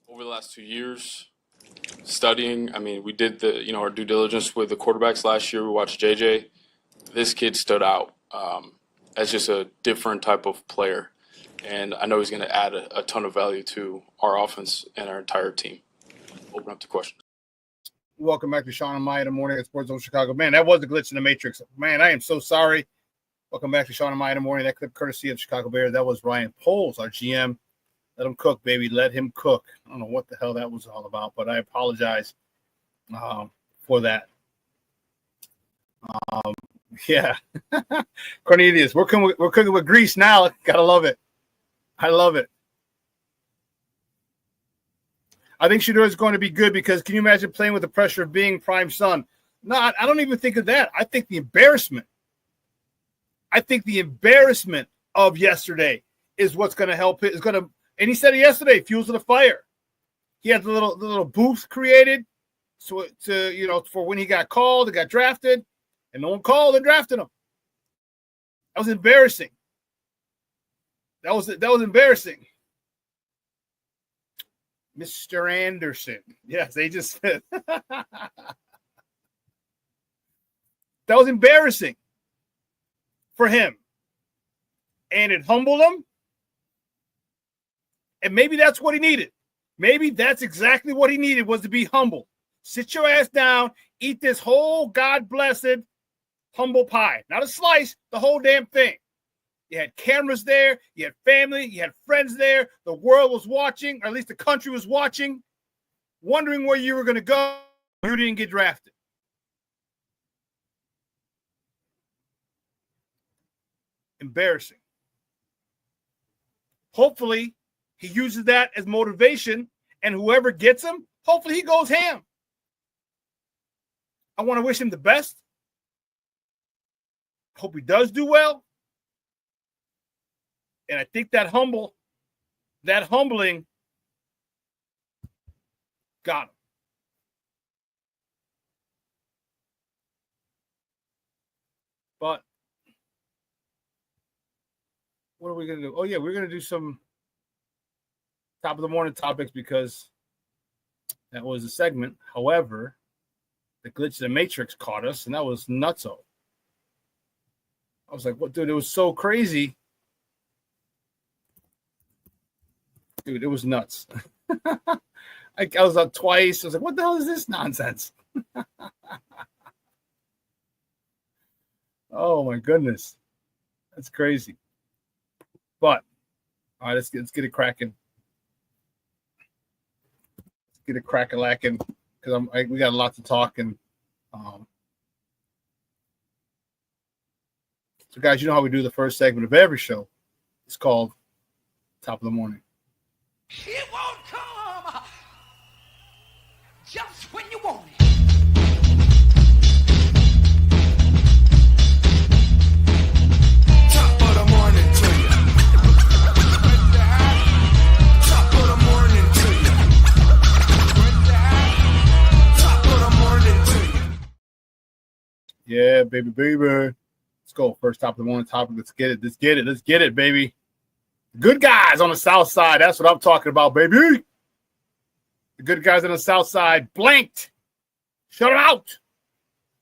Over the last 2 years, studying, we did our due diligence with the quarterbacks last year. We watched JJ. This kid stood out as just a different type of player. And I know he's going to add a ton of value to our offense and our entire team. Open up to questions. Welcome back to Shawn and Maya in the morning at Sports Zone Chicago. Man, that was a glitch in the Matrix. Man, I am so sorry. Welcome back to Shawn and Maya in the morning. That clip courtesy of Chicago Bears. That was Ryan Poles, our GM. Let him cook, baby. Let him cook. I don't know what the hell that was all about, but I apologize for that. Yeah. Cornelius, we're cooking with grease now. Gotta love it. I love it. I think Shedeur is going to be good because can you imagine playing with the pressure of being prime son? No, I don't even think of that. I think the embarrassment. I think the embarrassment of yesterday is what's going to help it. And he said it yesterday, fuels to the fire. He had the little booth created so for when he got called and got drafted, and no one called and drafted him. That was embarrassing. That was embarrassing. Mr. Anderson. Yes, they just said that was embarrassing for him. And it humbled him. And maybe that's what he needed. Maybe that's exactly what he needed, was to be humble. Sit your ass down, eat this whole God-blessed humble pie. Not a slice, the whole damn thing. You had cameras there, you had family, you had friends there. The world was watching, or at least the country was watching, wondering where you were going to go. You didn't get drafted. Embarrassing. Hopefully, he uses that as motivation, and whoever gets him, hopefully he goes ham. I want to wish him the best. Hope he does do well. And I think that humbling got him. But what are we going to do? Oh, yeah, we're going to do some top of the morning topics because that was a segment. However, the glitch in the Matrix caught us, and that was nutso. I was like, what, dude? It was so crazy. Dude, it was nuts. I was up twice. I was like, what the hell is this nonsense? Oh, my goodness. That's crazy. But, all right, let's get it cracking. Let's get it crack-a-lacking because we got a lot to talk. And so, guys, you know how we do the first segment of every show. It's called Top of the Morning. It won't come just when you want it. Top of the morning to you. Top of the morning to you. Top of the morning to you. Yeah, baby. Let's go. First top of the morning topic. Let's get it, baby. Good guys on the south side. That's what I'm talking about, baby. The good guys on the south side blanked. Shut them out.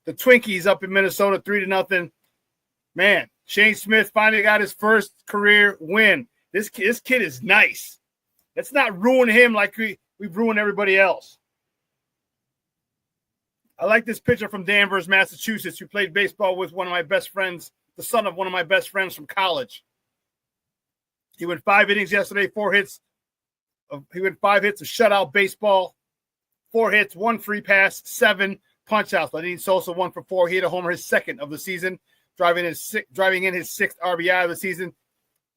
The Twinkies up in Minnesota, 3-0. Man, Shane Smith finally got his first career win. This kid is nice. Let's not ruin him like we've ruined everybody else. I like this picture from Danvers, Massachusetts, who played baseball with one of my best friends, the son of one of my best friends from college. He went 5 innings yesterday, 4 hits. He went 5 hits of shutout baseball, 4 hits, 1 free pass, 7 punch outs. Ladine Sosa 1 for 4. He hit a homer, his second of the season, driving in his 6th RBI of the season.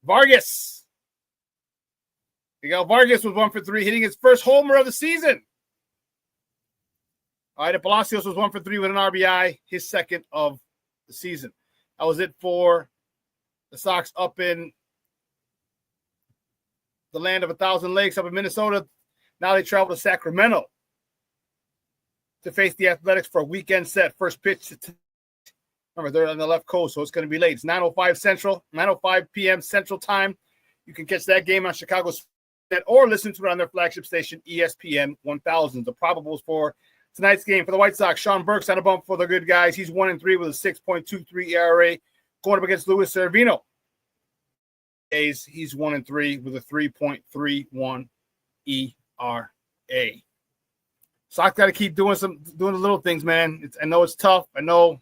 Vargas. Miguel Vargas was 1 for 3, hitting his first homer of the season. All right, Palacios was 1 for 3 with an RBI, his second of the season. That was it for the Sox up in the land of 1,000 lakes up in Minnesota. Now they travel to Sacramento to face the Athletics for a weekend set. First pitch. Remember, they're on the left coast, so it's going to be late. It's 9:05 p.m. Central Time. You can catch that game on Chicago's net or listen to it on their flagship station, ESPN 1000. The probables for tonight's game for the White Sox: Shawn Burke's on a bump for the good guys. He's 1-3 with a 6.23 ERA, going up against Luis Severino. He's 1-3 with a 3.31 ERA. Sox got to keep doing the little things, man. I know it's tough. I know.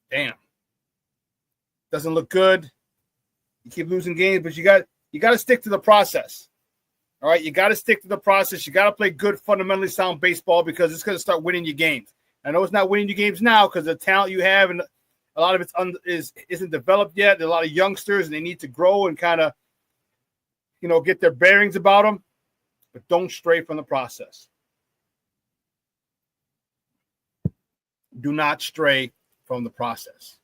Damn. Doesn't look good. You keep losing games, but you got to stick to the process. All right, you got to stick to the process. You got to play good, fundamentally sound baseball because it's going to start winning you games. I know it's not winning you games now because the talent you have and a lot of it isn't developed yet. There are a lot of youngsters, and they need to grow and kind of, get their bearings about them. But don't stray from the process. Do not stray from the process.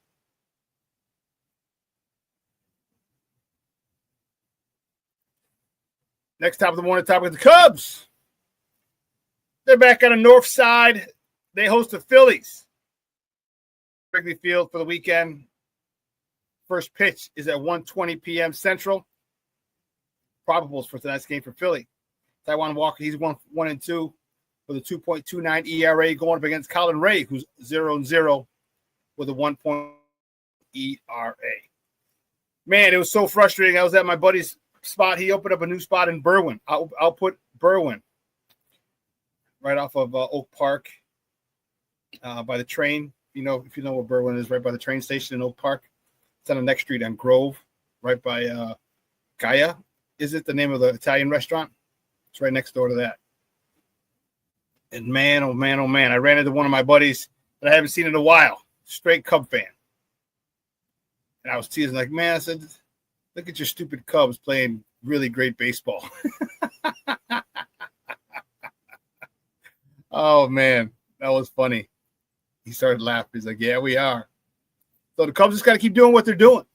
Next top of the morning topic, the Cubs. They're back on the north side. They host the Phillies. Wrigley Field for the weekend. First pitch is at 1:20 p.m. Central. Probables for tonight's game for Philly. Taijuan Walker, he's 1-2 with a 2.29 ERA going up against Colin Ray, who's 0-0 with a 1. ERA. Man, it was so frustrating. I was at my buddy's spot. He opened up a new spot in Berwyn. I'll put Berwyn right off of Oak Park by the train. If you know where Berwyn is, right by the train station in Oak Park. It's on the next street on Grove, right by Gaia. Is it the name of the Italian restaurant? It's right next door to that. And man, oh man, oh man, I ran into one of my buddies that I haven't seen in a while. Straight Cub fan. And I was teasing like, man, I said, look at your stupid Cubs playing really great baseball. Oh, man, that was funny. He started laughing. He's like, yeah, we are. So the Cubs just got to keep doing what they're doing.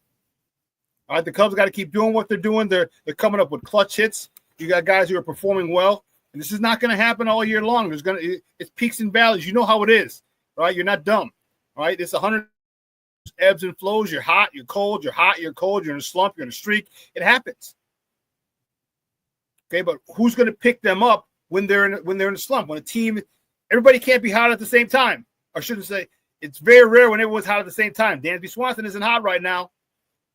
All right, the Cubs got to keep doing what they're doing. They're coming up with clutch hits. You got guys who are performing well. And this is not going to happen all year long. It's peaks and valleys. You know how it is, right? You're not dumb, right? It's 100 ebbs and flows. You're hot, you're cold, you're hot, you're cold, you're in a slump, you're in a streak. It happens. Okay, but who's going to pick them up when they're in a slump? When a team, everybody can't be hot at the same time. I shouldn't say it's very rare when everyone's hot at the same time. Dansby Swanson isn't hot right now.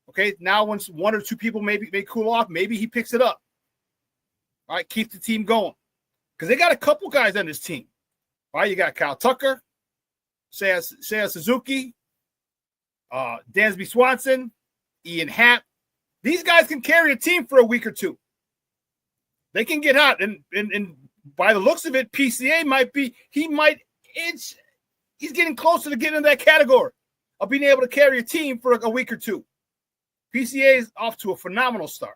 Okay, now once one or two people may cool off, maybe he picks it up. All right, keep the team going because they got a couple guys on this team. All right, you got Kyle Tucker, Seiya Suzuki. Dansby Swanson, Ian Happ. These guys can carry a team for a week or two. They can get hot. And by the looks of it, PCA he's getting closer to getting in that category of being able to carry a team for a week or two. PCA is off to a phenomenal start.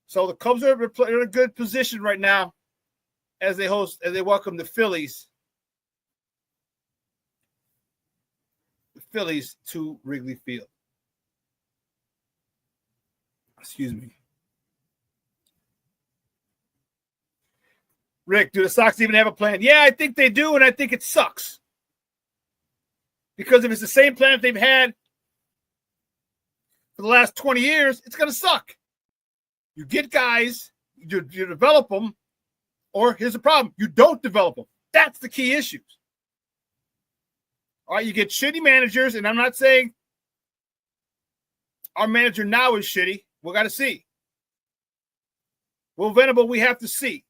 So the Cubs are in a good position right now as they welcome the Phillies to Wrigley Field. Excuse me. Rick, do the Sox even have a plan? Yeah, I think they do, and I think it sucks. Because if it's the same plan that they've had for the last 20 years, it's going to suck. You get guys, you develop them, or here's the problem, you don't develop them. That's the key issues. All right, you get shitty managers, and I'm not saying our manager now is shitty. We got to see. Will Venable, we have to see.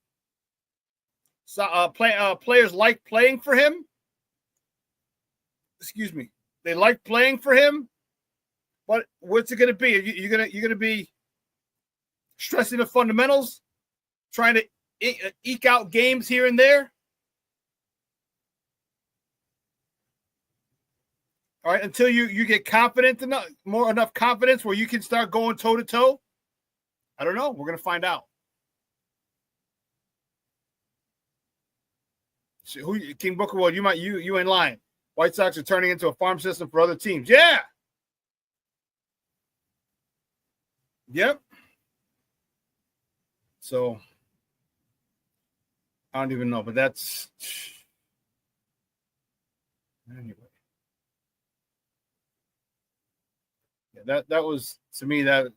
So, players like playing for him. Excuse me. They like playing for him. But what's it going to be? You're going to be stressing the fundamentals, trying to eke out games here and there. All right, until you get confident enough confidence where you can start going toe to toe. I don't know. We're gonna find out. So King Booker? Well, you ain't lying. White Sox are turning into a farm system for other teams. Yeah. Yep. So I don't even know, but that's anyway. That was, to me, that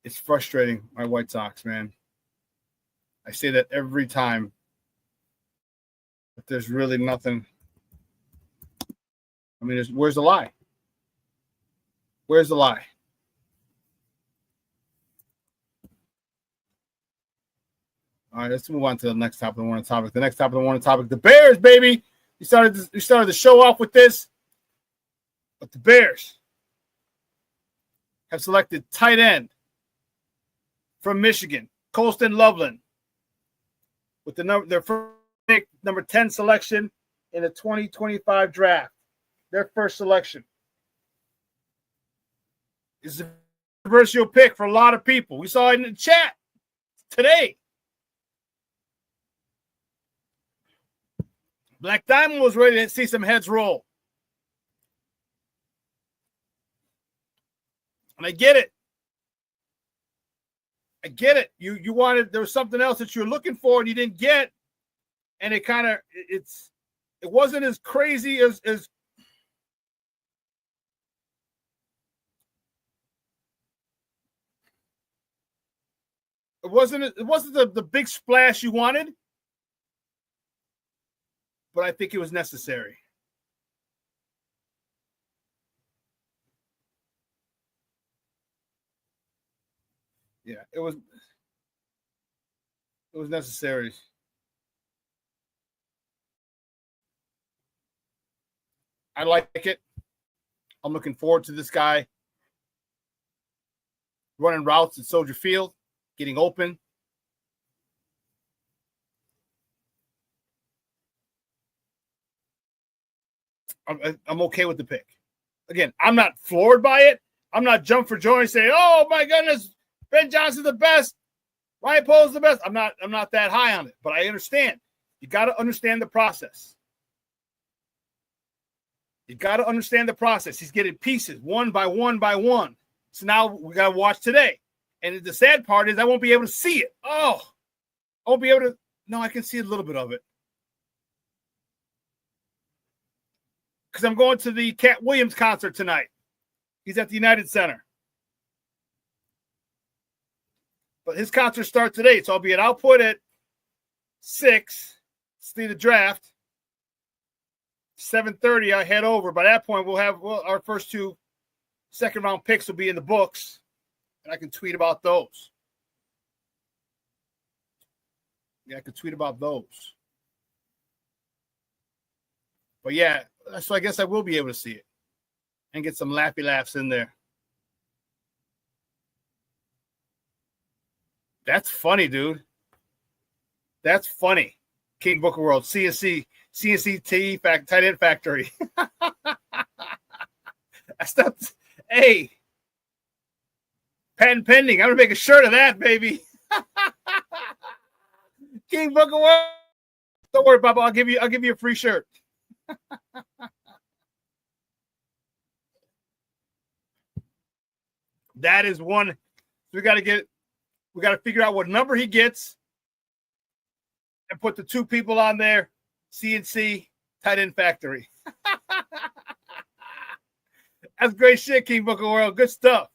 it's frustrating, my White Sox, man. I say that every time, but there's really nothing. I mean, where's the lie? Where's the lie? All right, let's move on to the next top of the morning topic. The next top of the morning topic, the Bears, baby. You started the show off with this, but the Bears have selected tight end from Michigan, Colston Loveland, with their first pick, number 10 selection in the 2025 draft. Their first selection. It's a controversial pick for a lot of people. We saw it in the chat today. Black Diamond was ready to see some heads roll. And I get it. I get it. You wanted, there was something else that you were looking for and you didn't get. And it kind of, it wasn't as crazy as it wasn't the big splash you wanted, but I think it was necessary. Yeah, it was necessary. I like it. I'm looking forward to this guy running routes at Soldier Field, getting open. I'm okay with the pick. Again, I'm not floored by it. I'm not jump for joy and saying, "Oh my goodness, Ben Johnson's the best. Ryan Pohl's the best." I'm not that high on it, but I understand. You got to understand the process. You got to understand the process. He's getting pieces one by one by one. So now we got to watch today. And the sad part is I won't be able to see it. Oh, I won't be able to. No, I can see a little bit of it. Because I'm going to the Cat Williams concert tonight. He's at the United Center. But his concert starts today, so I'll be at Output at 6. See the draft. 7:30, I head over. By that point, we'll have our first 2 second-round picks will be in the books, and I can tweet about those. Yeah, I can tweet about those. But yeah, so I guess I will be able to see it and get some laughy laughs in there. That's funny, dude. That's funny. King Booker World, CNC tight end factory. That's not, hey, patent pending. I'm gonna make a shirt of that, baby. King Booker World. Don't worry, Papa. I'll give you a free shirt. That is one. We got to figure out what number he gets and put the 2 people on there. CNC tight end factory. That's great shit, King Booker World. Good stuff.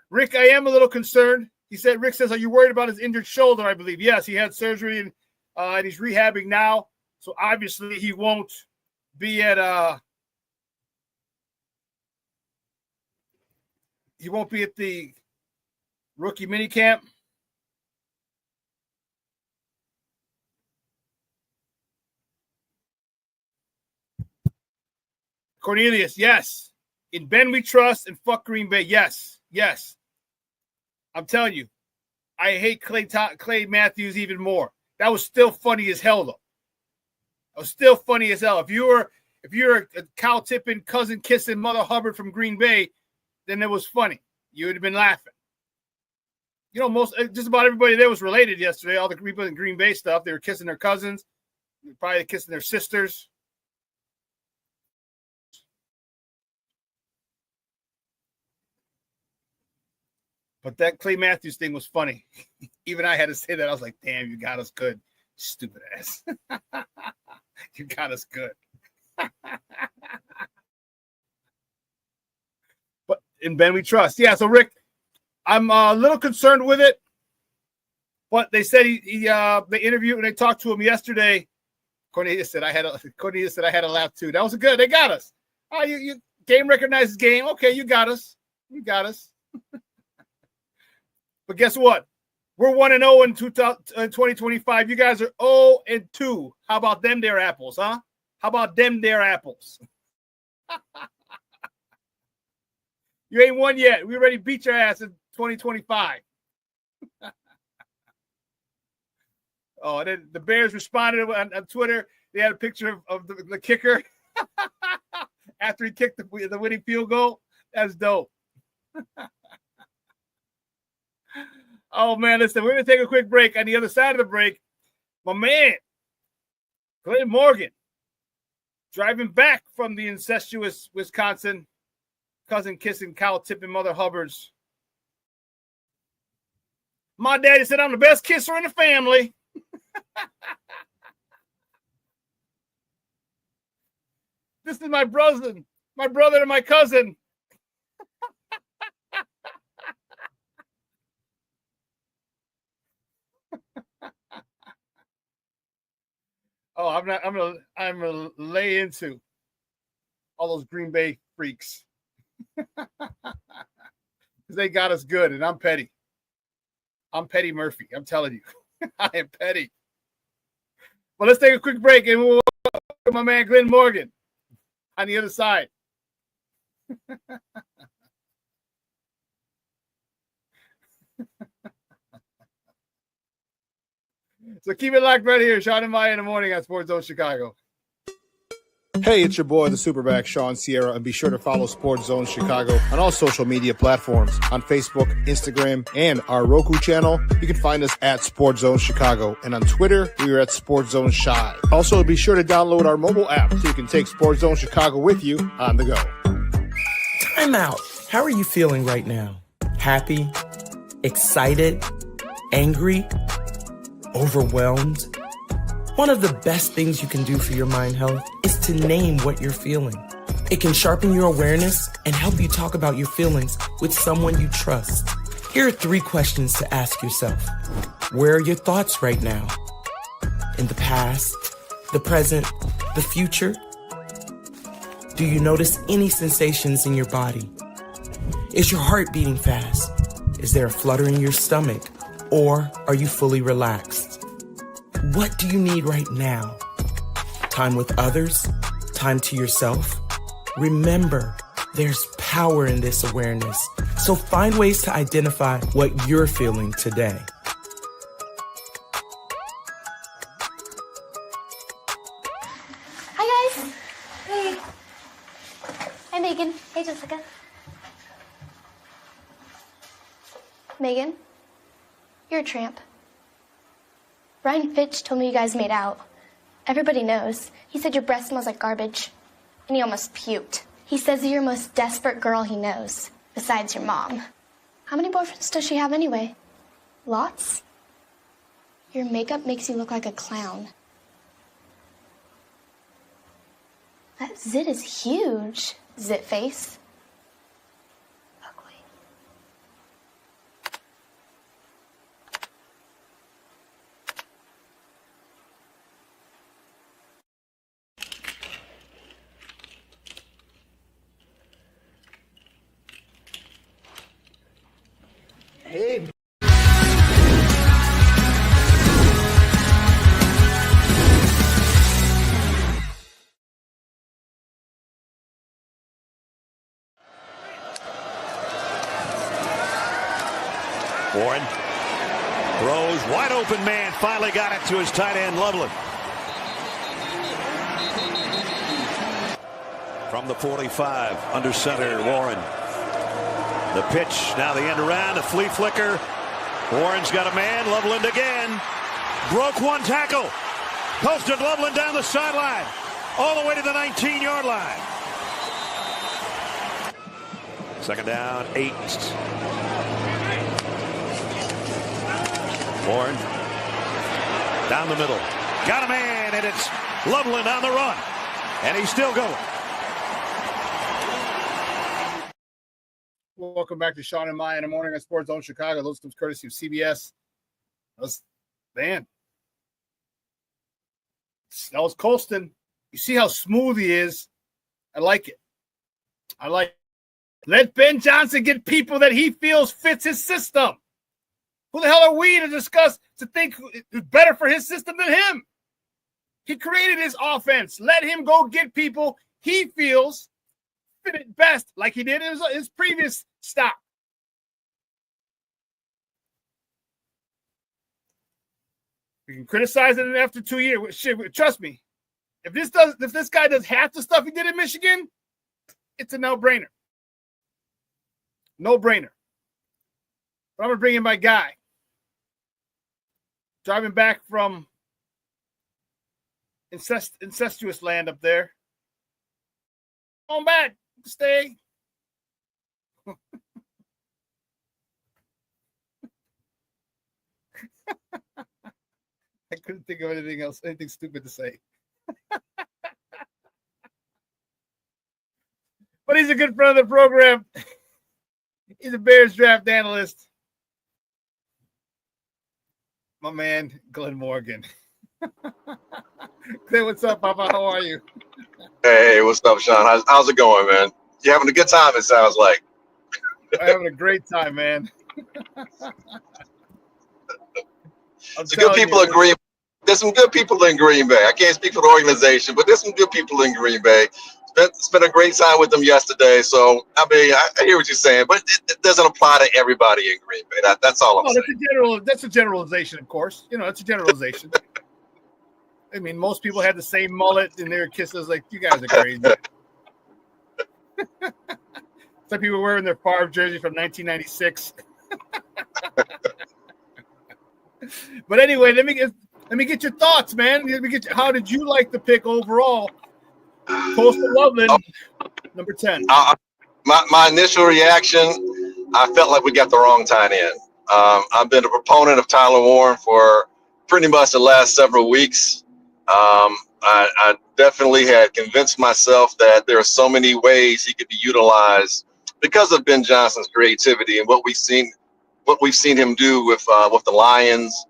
Rick, I am a little concerned. Rick says, are you worried about his injured shoulder? I believe. Yes, he had surgery and he's rehabbing now. So obviously he won't be at the rookie minicamp. Cornelius, yes. In Ben we trust and fuck Green Bay. Yes. I'm telling you, I hate Clay Matthews even more. That was still funny as hell, though. That was still funny as hell. If you're a cow tipping, cousin kissing Mother Hubbard from Green Bay, then it was funny. You would have been laughing. You know, just about everybody there was related yesterday. All the people in Green Bay stuff, they were kissing their cousins, probably kissing their sisters. But that Clay Matthews thing was funny. Even I had to say that. I was like, damn, you got us good. Stupid ass. You got us good. But in Ben we trust. Yeah, so Rick, I'm a little concerned with it. But they said they interviewed and they talked to him yesterday. Cornelius said I had a lap too. That was good. They got us. Oh, you game recognizes game. Okay, you got us. You got us. But guess what? We're 1-0 in 2025. You guys are 0-2. How about them there apples, huh? How about them there apples? You ain't won yet. We already beat your ass in 2025. Oh, and then the Bears responded on Twitter. They had a picture of the kicker after he kicked the winning field goal. That's dope. Oh, man, listen, we're going to take a quick break. On the other side of the break, my man, Glenn Morgan, driving back from the incestuous Wisconsin, cousin kissing, cow tipping Mother Hubbards. My daddy said I'm the best kisser in the family. This is my brother and my cousin. Oh, I'm gonna lay into all those Green Bay freaks. Because they got us good, and I'm petty. I'm Petty Murphy. I'm telling you. I am petty. Well, let's take a quick break, and we'll welcome my man Glenn Morgan on the other side. So keep it locked right here. Shawn and Maya in the morning on Sports Zone Chicago. Hey, it's your boy, the Superback, Shawn Sierra, and be sure to follow Sports Zone Chicago on all social media platforms, on Facebook, Instagram, and our Roku channel. You can find us at Sports Zone Chicago, and on Twitter, we are at Sports Zone Shy. Also, be sure to download our mobile app so you can take Sports Zone Chicago with you on the go. Time out. How are you feeling right now? Happy? Excited? Angry? Overwhelmed? One of the best things you can do for your mind health is to name what you're feeling. It can sharpen your awareness and help you talk about your feelings with someone you trust. Here are 3 questions to ask yourself. Where are your thoughts right now? In the past, the present, the future? Do you notice any sensations in your body? Is your heart beating fast? Is there a flutter in your stomach? Or are you fully relaxed? What do you need right now? Time with others? Time to yourself? Remember, there's power in this awareness. So find ways to identify what you're feeling today. Hi, guys. Hey. Hi, Megan. Hey, Jessica. Megan, you're a tramp. Brian Fitch told me you guys made out. Everybody knows. He said your breath smells like garbage. And he almost puked. He says you're the most desperate girl he knows, besides your mom. How many boyfriends does she have anyway? Lots? Your makeup makes you look like a clown. That zit is huge, zit face. Hey. Warren throws, wide open man, finally got it to his tight end, Loveland. From the 45, under center, Warren. The pitch, now the end around, a flea flicker. Warren's got a man, Loveland again. Broke one tackle. Posted Loveland down the sideline. All the way to the 19-yard line. Second down, 8. Warren down the middle. Got a man, and it's Loveland on the run. And he's still going. Welcome back to Shawn and Maya in the morning on Sports Zone Chicago. Those comes courtesy of CBS. That was Colston. You see how smooth he is. I like it. Let Ben Johnson get people that he feels fits his system. Who the hell are we to think it's better for his system than him? He created his offense. Let him go get people he feels fit it best, like he did in his previous stop. You can criticize it after 2 years. Shit, trust me. If this guy does half the stuff he did in Michigan, it's a no-brainer. No-brainer. But I'm gonna bring in my guy. Driving back from incestuous land up there. On back. Stay. I couldn't think of anything stupid to say. But he's a good friend of the program. He's a Bears draft analyst. My man, Glenn Morgan. Glenn, what's up, Papa? How are you? Hey, what's up, Shawn? How's it going, man? You having a good time, it sounds like. I'm having a great time, man. There's some good people in Green Bay. I can't speak for the organization, but there's some good people in Green Bay. Spent a great time with them yesterday. So, I mean, I hear what you're saying, but it doesn't apply to everybody in Green Bay. That's all I'm saying. That's a generalization, of course. You know, it's a generalization. I mean, most people had the same mullet in their kisses. Like, you guys are crazy. Some people wearing their Favre jersey from 1996. But anyway, let me get your thoughts, man. How did you like the pick overall? Coastal Loveland, number 10. My initial reaction, I felt like we got the wrong tight end. I've been a proponent of Tyler Warren for pretty much the last several weeks. I definitely had convinced myself that there are so many ways he could be utilized because of Ben Johnson's creativity and what we've seen him do with the Lions,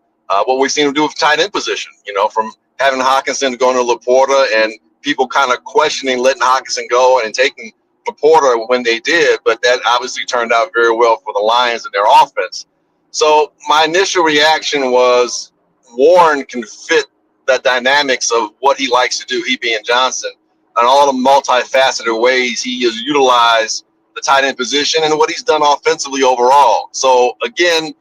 what we've seen him do with tight end position. You know, from having Hockenson going to Laporta and people kind of questioning letting Hockenson go and taking Laporta when they did, but that obviously turned out very well for the Lions and their offense. So my initial reaction was Warren can fit the dynamics of what he likes to do, he being Johnson, and all the multifaceted ways he has utilized the tight end position and what he's done offensively overall. So again,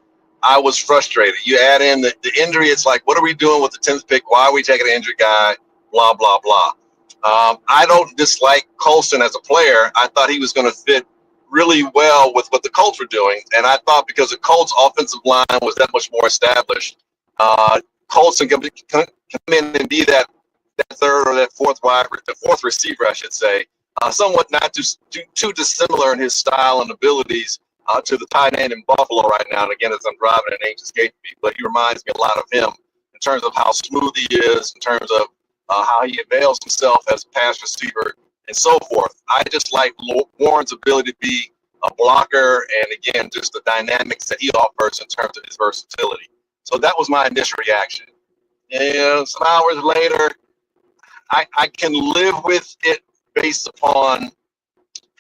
I was frustrated. You add in the injury, it's like, what are we doing with the 10th pick? Why are we taking an injured guy? Blah, blah, blah. I don't dislike Colston as a player. I thought he was going to fit really well with what the Colts were doing. And I thought because the Colts offensive line was that much more established, Colston can come in and be that third or that fourth receiver, I should say, somewhat not too dissimilar in his style and abilities to the tight end in Buffalo right now. And again, as I'm driving, an name escaped me, but he reminds me a lot of him in terms of how smooth he is, in terms of how he avails himself as a pass receiver and so forth. I just like Warren's ability to be a blocker and, again, just the dynamics that he offers in terms of his versatility. So that was my initial reaction. And some hours later, I can live with it based upon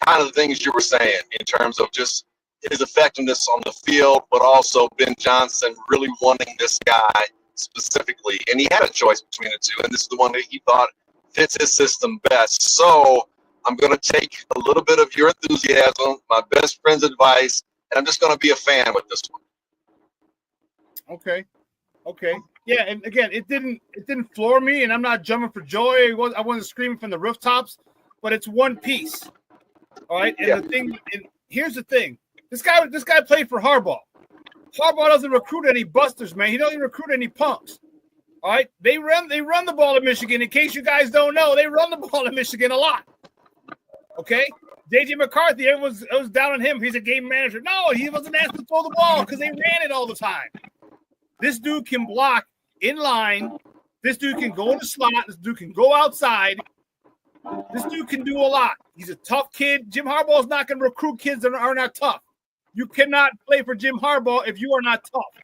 kind of the things you were saying in terms of just his effectiveness on the field, but also Ben Johnson really wanting this guy specifically. And he had a choice between the two, and this is the one that he thought fits his system best. So I'm going to take a little bit of your enthusiasm, my best friend's advice, and I'm just going to be a fan with this one. Okay. Yeah, and again, it didn't floor me, and I'm not jumping for joy. I wasn't screaming from the rooftops, but it's one piece. All right, and here's the thing: this guy played for Harbaugh. Harbaugh doesn't recruit any busters, man. He doesn't recruit any punks. All right, they run the ball in Michigan. In case you guys don't know, they run the ball in Michigan a lot. Okay, J.J. McCarthy, it was down on him. He's a game manager. No, he wasn't asked to throw the ball because they ran it all the time. This dude can block in line. This dude can go in the slot. This dude can go outside. This dude can do a lot. He's a tough kid. Jim Harbaugh's not going to recruit kids that are not tough. You cannot play for Jim Harbaugh if you are not tough.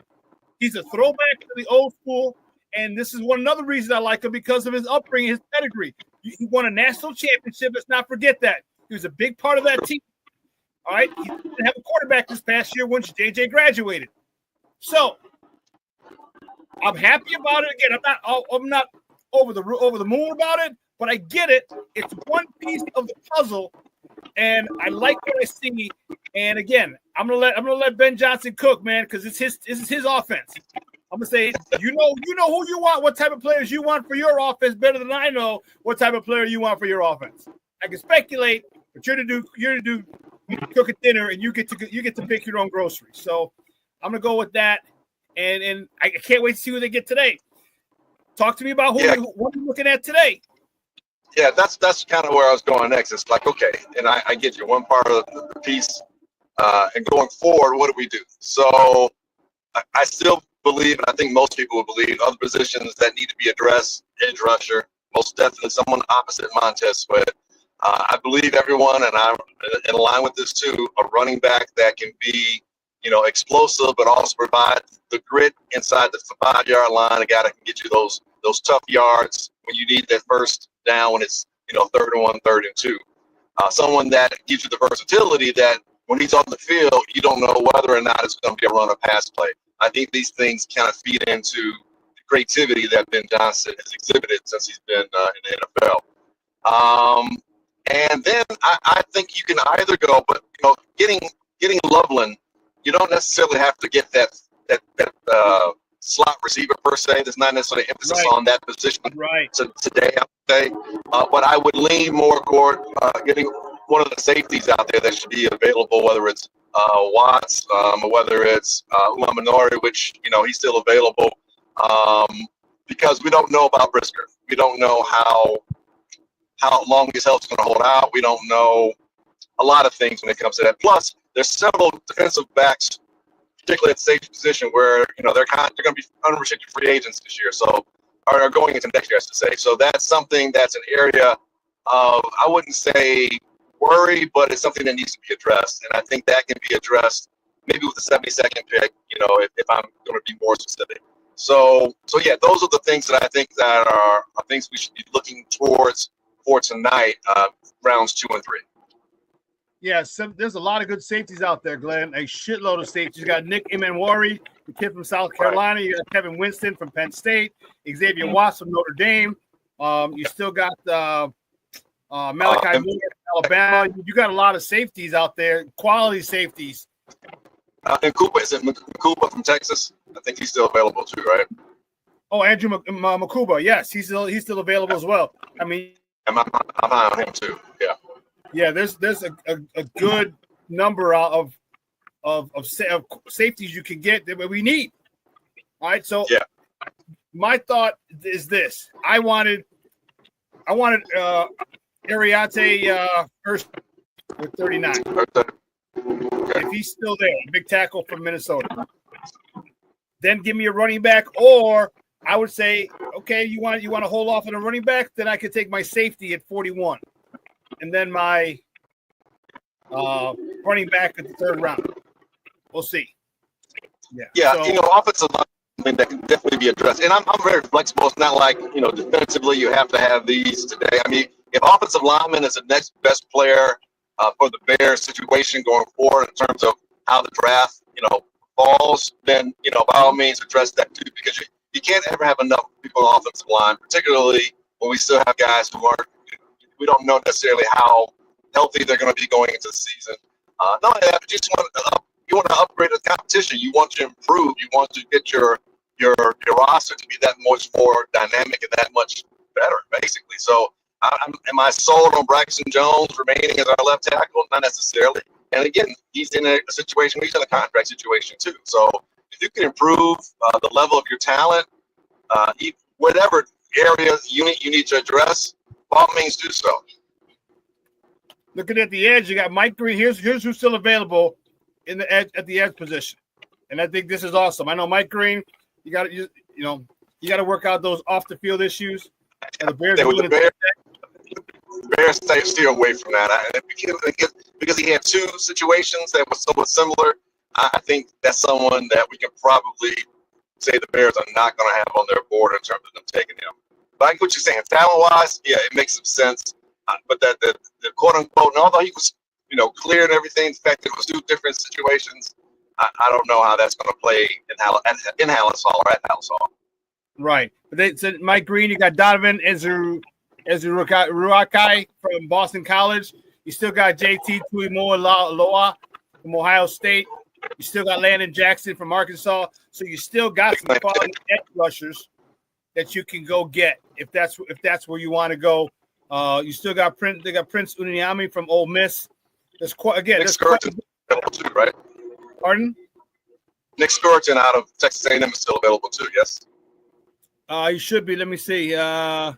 He's a throwback to the old school, and this is another reason I like him because of his upbringing, his pedigree. He won a national championship. Let's not forget that. He was a big part of that team. All right? He didn't have a quarterback this past year once JJ graduated. So I'm happy about it. Again, I'm not over the moon about it, but I get it. It's one piece of the puzzle, and I like what I see. And again, I'm gonna let Ben Johnson cook, man, because this is his offense. I'm gonna say, you know who you want, what type of players you want for your offense better than I know what type of player you want for your offense. I can speculate, but you're to do cook a dinner, and you get to pick your own groceries. So I'm gonna go with that. And I can't wait to see who they get today. Talk to me about what you're looking at today. Yeah, that's kind of where I was going next. It's like, okay, and I get you. One part of the piece And going forward, what do we do? So I still believe, and I think most people would believe, other positions that need to be addressed, edge rusher, most definitely someone opposite Montez Sweat. I believe everyone, and I'm in line with this too, a running back that can be, explosive, but also provide the grit inside the 5-yard line, a guy that can get you those tough yards when you need that first down when it's, 3rd and 1, 3rd and 2. Someone that gives you the versatility that when he's on the field, you don't know whether or not it's going to be a run or pass play. I think these things kind of feed into the creativity that Ben Johnson has exhibited since he's been in the NFL. And then I think you can either go, but getting Loveland, you don't necessarily have to get that slot receiver per se. There's not necessarily emphasis on that position today, I would say. But I would lean more toward getting one of the safeties out there that should be available, whether it's Watts or whether it's Laminori, which he's still available, because we don't know about Brisker. We don't know how long his health's going to hold out. We don't know a lot of things when it comes to that. Plus, there's several defensive backs, particularly at the safety position, where they're going to be unrestricted free agents this year, so are going into next year, I should say. So that's something that's an area of, I wouldn't say worry, but it's something that needs to be addressed, and I think that can be addressed maybe with the 72nd pick. If I'm going to be more specific. So yeah, those are the things that I think that are things we should be looking towards for tonight, rounds 2 and 3. Yeah, there's a lot of good safeties out there, Glenn. A shitload of safeties. You got Nick Emanwari, the kid from South Carolina. You got Kevin Winston from Penn State. Xavier Watts from Notre Dame. You still got Malachi Moore from Alabama. You got a lot of safeties out there, quality safeties. And Cooper, is it Cooper from Texas? I think he's still available too, right? Oh, Andrew Makuba. Yes, he's still available as well. I mean, I'm high on him too. Yeah. Yeah, there's a good number of safeties you can get that we need. All right, so my thought is this: I wanted Ariate first with 39. If he's still there, big tackle from Minnesota. Then give me a running back, or I would say, okay, you want to hold off on a running back, then I could take my safety at 41. And then my running back at the 3rd round. We'll see. Yeah, so, offensive line that can definitely be addressed. And I'm very flexible. It's not like, defensively you have to have these today. I mean, if offensive lineman is the next best player for the Bears situation going forward in terms of how the draft, falls, then, by all means address that too, because you can't ever have enough people on the offensive line, particularly when we still have guys who aren't, we don't know necessarily how healthy they're going to be going into the season. Not only that, but you want to upgrade the competition. You want to improve. You want to get your roster to be that much more dynamic and that much better, basically. So, am I sold on Braxton Jones remaining as our left tackle? Not necessarily. And again, he's in a situation where he's in a contract situation too. So, if you can improve the level of your talent, whatever area you need to address, by all means do so. Looking at the edge, you got Mike Green. Here's who's still available in the edge at the edge position, and I think this is awesome. I know Mike Green. You got to work out those off the field issues. And the Bears stay away from that. Because he had 2 situations that were somewhat similar. I think that's someone that we can probably say the Bears are not going to have on their board in terms of them taking him. But I get what you're saying. Talent-wise, yeah, it makes some sense. But that the quote-unquote, and although he was, clear and everything, the fact that it was 2 different situations, I don't know how that's going to play in Hallis Hall or at Hallis Hall. Right. But they said Mike Green, you got Donovan Ezuruakai from Boston College. You still got JT Tuimoloa from Ohio State. You still got Landon Jackson from Arkansas. So you still got some quality edge rushers that you can go get if that's where you want to go. You still got Prince Uniami from Ole Miss. There's right? Pardon? Nick Scourton out of Texas A&M is still available too. Yes. You should be. Let me see. I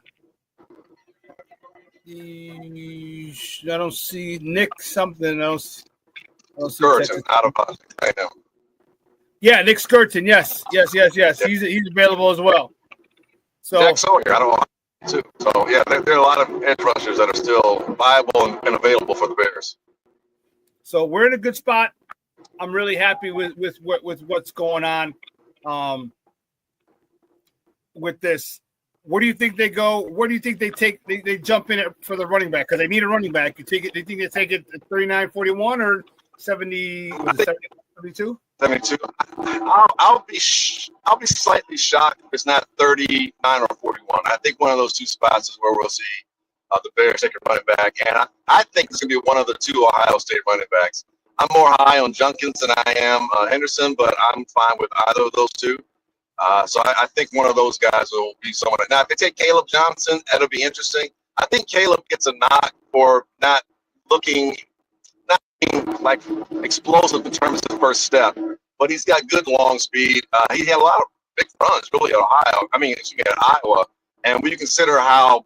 don't see Nick something else. Skirton out of A&M. Yeah, Nick Skirton. Yes. He's available as well. So Jack Sawyer, I don't know too. So yeah, there are a lot of edge rushers that are still viable and available for the Bears. So we're in a good spot. I'm really happy with what's going on with this. Where do you think they go? Where do you think they jump in it for the running back? Because they need a running back. You take it. Do you think they take it at 39-41 or 70? Was it 72? 72. I'll be slightly shocked if it's not 39 or 41. I think one of those two spots is where we'll see the Bears take a running back, and I think it's going to be one of the two Ohio State running backs. I'm more high on Junkins than I am Henderson, but I'm fine with either of those two. So I think one of those guys will be someone. Now, if they take Caleb Johnson, that'll be interesting. I think Caleb gets a knock for not being like explosive in terms of his first step, but he's got good long speed. He had a lot of big runs really at Iowa. And when you consider how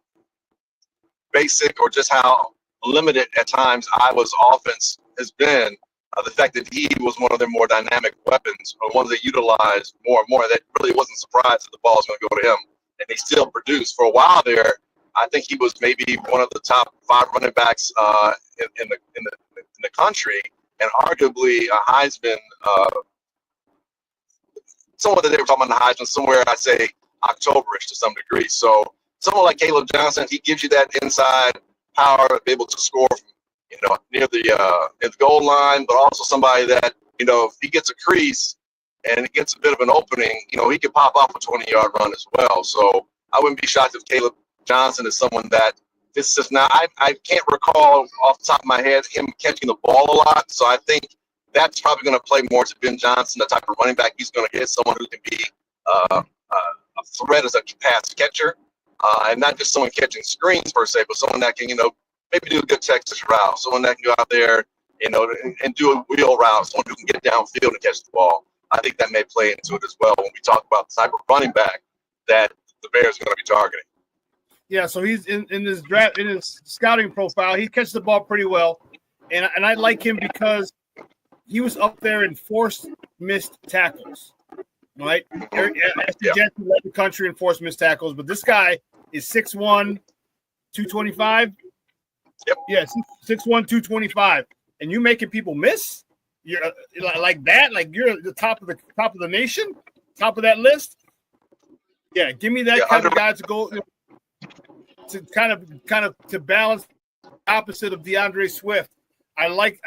basic or just how limited at times Iowa's offense has been, the fact that he was one of their more dynamic weapons, or one they utilized more and more, that really wasn't surprised that the ball was going to go to him. And he still produced. For a while there, I think he was maybe one of the top 5 running backs in the country, and arguably a Heisman. Someone that they were talking about the Heisman somewhere, I'd say Octoberish to some degree. So someone like Caleb Johnson, he gives you that inside power to be able to score from, near the goal line, but also somebody that, if he gets a crease and it gets a bit of an opening, he can pop off a 20-yard run as well. So I wouldn't be shocked if Caleb Johnson is someone that this is not. I can't recall off the top of my head him catching the ball a lot. So I think that's probably going to play more to Ben Johnson, the type of running back he's going to get, someone who can be a threat as a pass catcher, and not just someone catching screens per se, but someone that can, maybe do a good Texas route, someone that can go out there, and do a wheel route, someone who can get downfield and catch the ball. I think that may play into it as well when we talk about the type of running back that the Bears are going to be targeting. Yeah, so he's in his draft, in his scouting profile, he catches the ball pretty well, and I like him because he was up there in forced missed tackles, right? Ashton Jensen led the country in forced missed tackles, but this guy is 6'1", 225. Yep. Yeah, 6'1", 225, and you making people miss? You're like that? Like you're at the top of the nation, top of that list? Yeah, give me that kind of guy to go to kind of to balance the opposite of DeAndre Swift. I like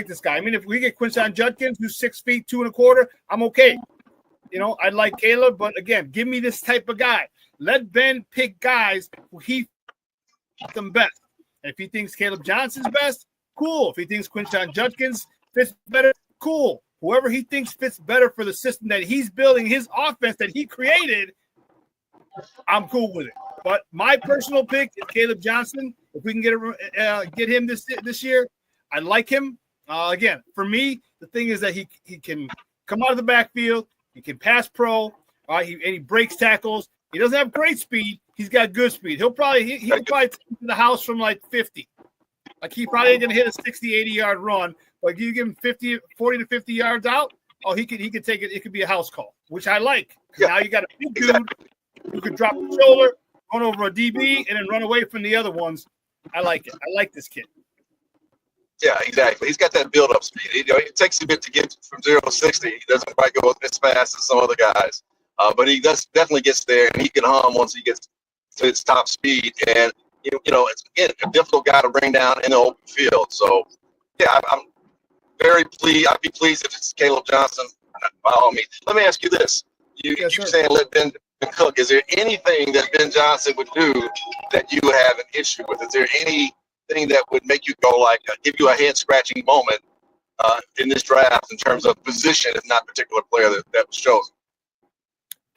this guy. I mean, if we get Quinshon Judkins, who's 6 feet 2 1/4, I'm okay. I'd like Caleb, but again, give me this type of guy. Let Ben pick guys who he thinks them best. And if he thinks Caleb Johnson's best, cool. If he thinks Quinshon Judkins fits better, cool. Whoever he thinks fits better for the system that he's building, his offense that he created, I'm cool with it. But my personal pick is Caleb Johnson. If we can get him this year, I like him. Again, for me, the thing is that he can come out of the backfield. He can pass pro. He breaks tackles. He doesn't have great speed. He's got good speed. He'll probably take to the house from like 50. Like he probably ain't gonna hit a 60, 80-yard run. But you give him 40 to 50 yards out, he could take it. It could be a house call, which I like. Yeah. Now you got a big dude who could drop the shoulder, run over a DB, and then run away from the other ones. I like it. I like this kid. Yeah, exactly. He's got that build-up speed. It takes a bit to get from 0 to 60. He doesn't quite go as fast as some other guys, but he definitely gets there, and he can hum once he gets to his top speed. And it's again a difficult guy to bring down in the open field. So yeah, I'm very pleased. I'd be pleased if it's Caleb Johnson. By all means, let me ask you this: you're saying let Ben cook. Is there anything that Ben Johnson would do that you would have an issue with? Is there anything that would make you go give you a head scratching moment in this draft in terms of position, if not particular player that was chosen?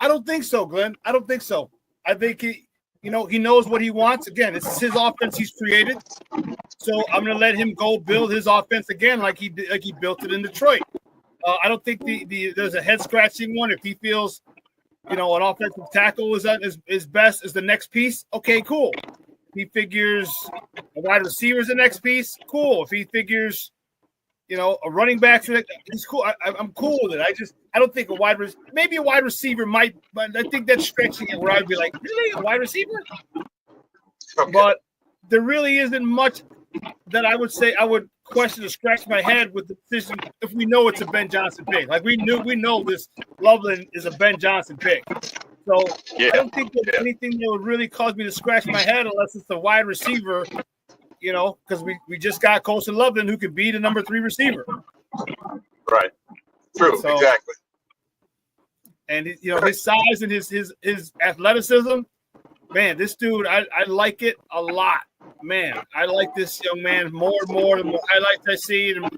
I don't think so, Glenn. I don't think so. I think he knows what he wants. Again, it's his offense he's created. So I'm going to let him go build his offense again like he built it in Detroit. I don't think there's a head scratching one. If he feels, an offensive tackle is best as the next piece, okay, cool. If he figures a wide receiver is the next piece, cool. If he figures, a running back. He's cool. I'm cool with it. I don't think maybe a wide receiver might, but I think that's stretching it where I'd be like, really, a wide receiver? Okay. But there really isn't much that I would say I would question or scratch my head with the decision if we know it's a Ben Johnson pick. Like we know this Loveland is a Ben Johnson pick. So I don't think there's anything that would really cause me to scratch my head unless it's the wide receiver, because we just got Colson Loveland who can be the number 3 receiver. Right. True. So, exactly. And his size and his athleticism, man, this dude, I like it a lot. Man, I like this young man more and more. The more highlights I see, and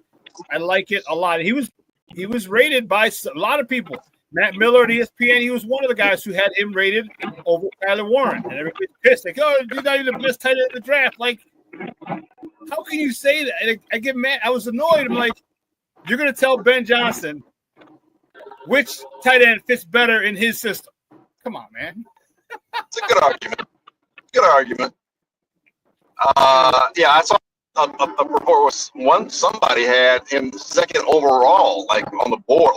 I like it a lot. He was rated by a lot of people. Matt Miller at ESPN, he was one of the guys who had him rated over Tyler Warren. And everybody's pissed. Like, oh, you're not even the best tight end in the draft. Like, how can you say that? And I get mad. I was annoyed. I'm like, you're going to tell Ben Johnson which tight end fits better in his system. Come on, man. It's a good argument. I saw a report was somebody had him second overall, like on the board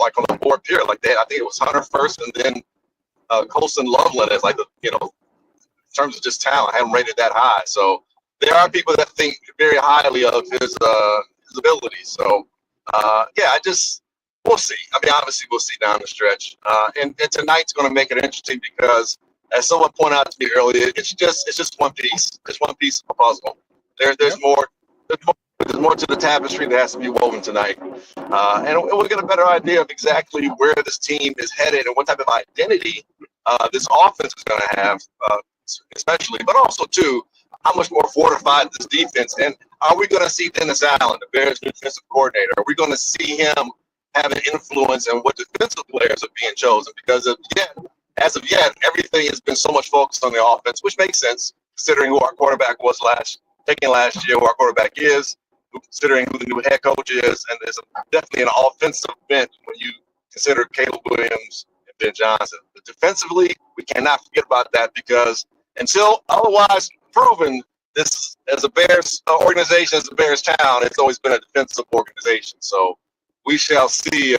here. Like I think it was Hunter first, and then Colson Loveland as in terms of just talent, I haven't rated that high. So there are people that think very highly of his abilities. So we'll see. I mean, obviously we'll see down the stretch. And tonight's going to make it interesting because, as someone pointed out to me earlier, it's just one piece. It's one piece of the puzzle. There's more to the tapestry that has to be woven tonight. And we'll get a better idea of exactly where this team is headed and what type of identity this offense is going to have, especially, but also too, how much more fortified this defense. And are we going to see Dennis Allen, the Bears' new defensive coordinator? Are we going to see him have an influence in what defensive players are being chosen? Because as of yet, everything has been so much focused on the offense, which makes sense considering who our quarterback was last year, who our quarterback is, considering who the new head coach is, and there's definitely an offensive bent when you consider Caleb Williams and Ben Johnson. But defensively, we cannot forget about that because until otherwise proven, this as a Bears organization, as a Bears town, it's always been a defensive organization. So we shall see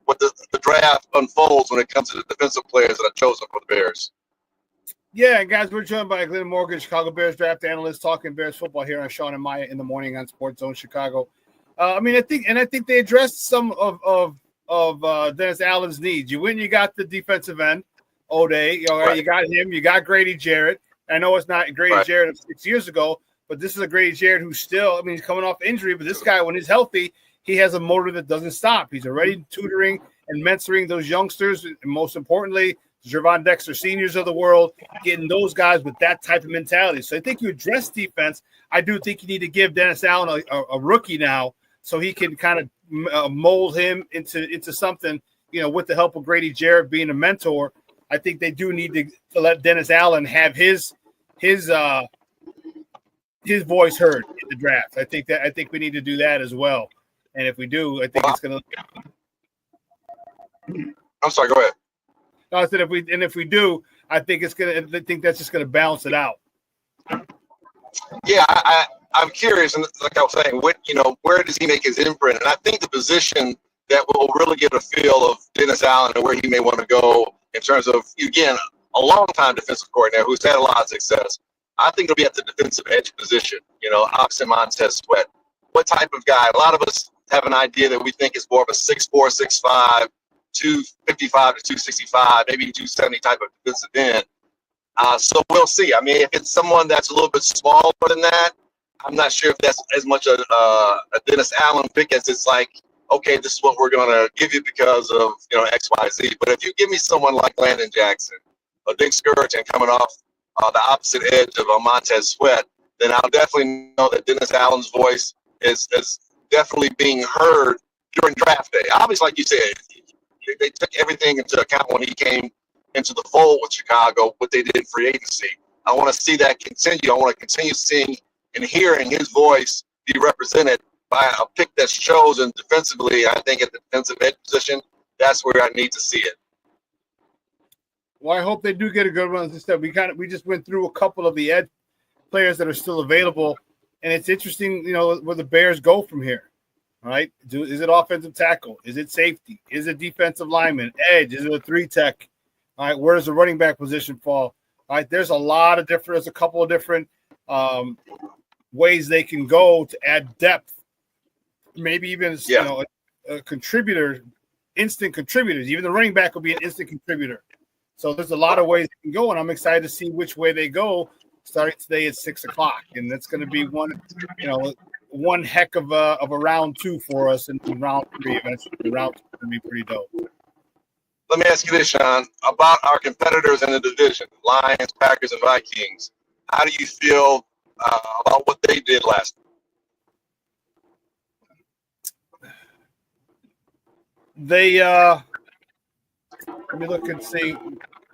what the draft unfolds when it comes to the defensive players that are chosen for the Bears. Yeah, guys, we're joined by Glenn Morgan, Chicago Bears draft analyst, talking Bears football here on Shawn and Maya in the morning on Sports Zone Chicago. I think they addressed some of Dennis Allen's needs. You win, you got the defensive end, O'Day. You got him. You got Grady Jarrett. I know it's not Grady Jarrett of 6 years ago, but this is a Grady Jarrett who's still. He's coming off injury, but this guy, when he's healthy, he has a motor that doesn't stop. He's already tutoring and mentoring those youngsters, and most importantly, JonahJackson seniors of the world, getting those guys with that type of mentality. So I think you address defense. I do think you need to give Dennis Allen a rookie now so he can kind of mold him into something, with the help of Grady Jarrett being a mentor. I think they do need to let Dennis Allen have his voice heard in the draft. I think we need to do that as well. And if we do, I think it's going to. I'm sorry. Go ahead. No, I said if we do, I think that's just going to balance it out. Yeah, I'm curious, and like I was saying, where does he make his imprint? And I think the position that will really get a feel of Dennis Allen and where he may want to go in terms of, again, a long-time defensive coordinator who's had a lot of success. I think it'll be at the defensive edge position. Opposite Montez Sweat. What type of guy? A lot of us have an idea that we think is more of a 6'4", 6'5", 255 to 265, maybe 270 type of defensive end. So we'll see. If it's someone that's a little bit smaller than that, I'm not sure if that's as much a Dennis Allen pick as it's like, okay, this is what we're going to give you because of X, Y, Z. But if you give me someone like Landon Jackson or Dick Skirton coming off the opposite edge of Montez Sweat, then I'll definitely know that Dennis Allen's voice is definitely being heard during draft day. Obviously, like you said, they took everything into account when he came into the fold with Chicago, what they did in free agency. I want to see that continue. I want to continue seeing and hearing his voice be represented by a pick that's chosen defensively. I think at the defensive edge position, that's where I need to see it. Well, I hope they do get a good run. Instead, we just went through a couple of the edge players that are still available, and it's interesting, where the Bears go from here. All right. Is it offensive tackle? Is it safety? Is it defensive lineman? Edge? Is it a 3-tech? All right. Where does the running back position fall? All right. There's a couple of different ways they can go to add depth. Maybe even a contributor, instant contributors. Even the running back will be an instant contributor. So there's a lot of ways they can go, and I'm excited to see which way they go starting today at 6:00. And that's going to be one heck of a round 2 for us in round 3 eventually. Round 2 is going to be pretty dope. Let me ask you this, Shawn, about our competitors in the division, Lions, Packers, and Vikings. How do you feel about what they did last week? They let me look and see,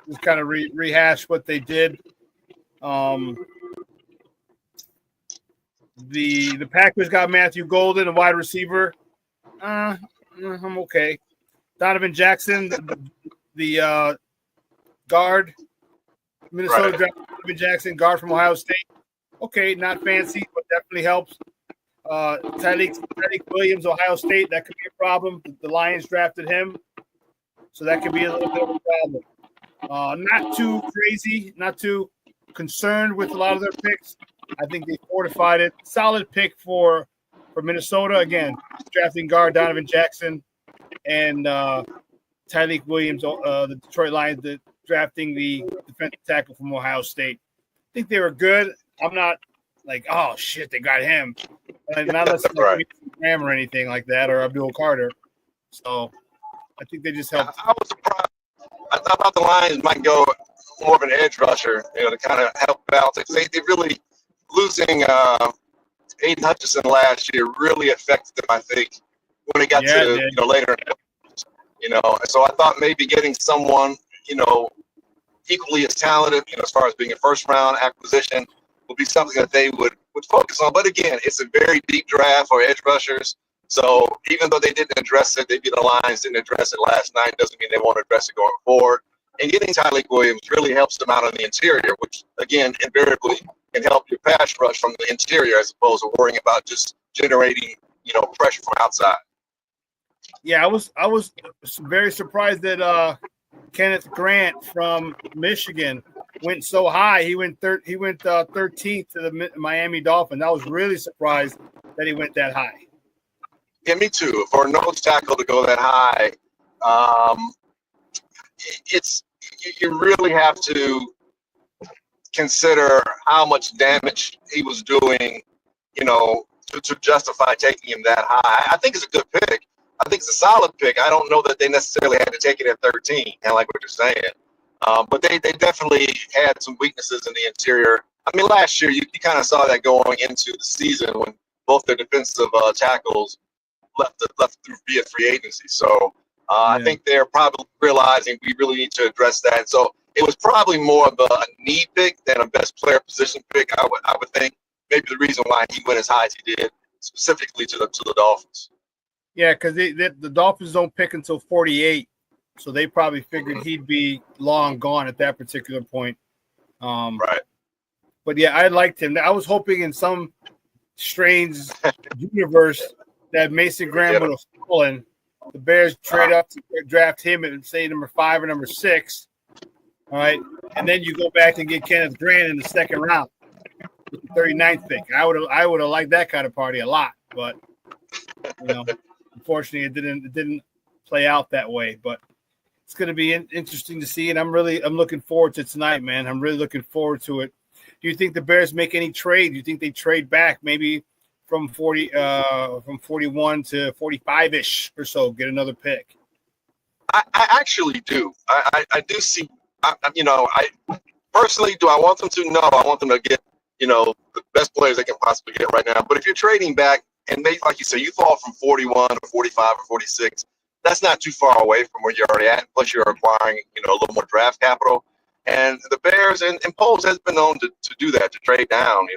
just kind of rehash what they did. The Packers got Matthew Golden, a wide receiver. I'm okay. Donovan Jackson, the guard. Minnesota drafted Donovan Jackson, guard from Ohio State. Okay, not fancy, but definitely helps. Tyreek Williams, Ohio State, that could be a problem. The Lions drafted him, so that could be a little bit of a problem. Not too crazy, not too concerned with a lot of their picks. I think they fortified it. Solid pick for Minnesota. Again, drafting guard Donovan Jackson and Tyreek Williams, the Detroit Lions, drafting the defensive tackle from Ohio State. I think they were good. I'm not like, oh, shit, they got him. Not unless it's like Graham or anything like that, or Abdul Carter. So I think they just helped. I was surprised. I thought the Lions might go more of an edge rusher, to kind of help balance. They really losing Aiden Hutchinson last year really affected them, I think, when it got to later. So I thought maybe getting someone, equally as talented, as far as being a first-round acquisition, would be something that they would focus on. But again, it's a very deep draft for edge rushers. So even though they didn't address it, maybe the Lions didn't address it last night, doesn't mean they won't address it going forward. And getting Tyreek Williams really helps them out on the interior, which, again, invariably can help your pass rush from the interior as opposed to worrying about just generating, pressure from outside. Yeah, I was very surprised that Kenneth Grant from Michigan went so high. He went 13th to the Miami Dolphins. I was really surprised that he went that high. Yeah, me too. For a nose tackle to go that high, you really have to consider how much damage he was doing, to justify taking him that high. I think it's a good pick. I think it's a solid pick. I don't know that they necessarily had to take it at 13, kind of like what you're saying. But they definitely had some weaknesses in the interior. I mean, last year you kind of saw that going into the season when both their defensive tackles left through via free agency. So I think they're probably realizing we really need to address that. So it was probably more of a need pick than a best player position pick. I would think maybe the reason why he went as high as he did, specifically to the Dolphins. Yeah, because the Dolphins don't pick until 48, so they probably figured he'd be long gone at that particular point. Right. But yeah, I liked him. I was hoping in some strange universe that Mason Graham would have fallen. The Bears trade up to draft him at, say, number 5 or number 6. All right. And then you go back and get Kenneth Grant in the second round with the 39th pick. I would have liked that kind of party a lot. But, unfortunately, it didn't play out that way. But it's going to be interesting to see. And I'm looking forward to tonight, man. I'm really looking forward to it. Do you think the Bears make any trade? Do you think they trade back maybe from 41 to 45-ish or so, get another pick? I actually do. I do see. Personally, do I want them to? No, I want them to get the best players they can possibly get right now. But if you're trading back and like you say, you fall from 41 to 45 or 46, that's not too far away from where you're already at. Plus, you're acquiring a little more draft capital. And the Bears and Poles has been known to do that, to trade down,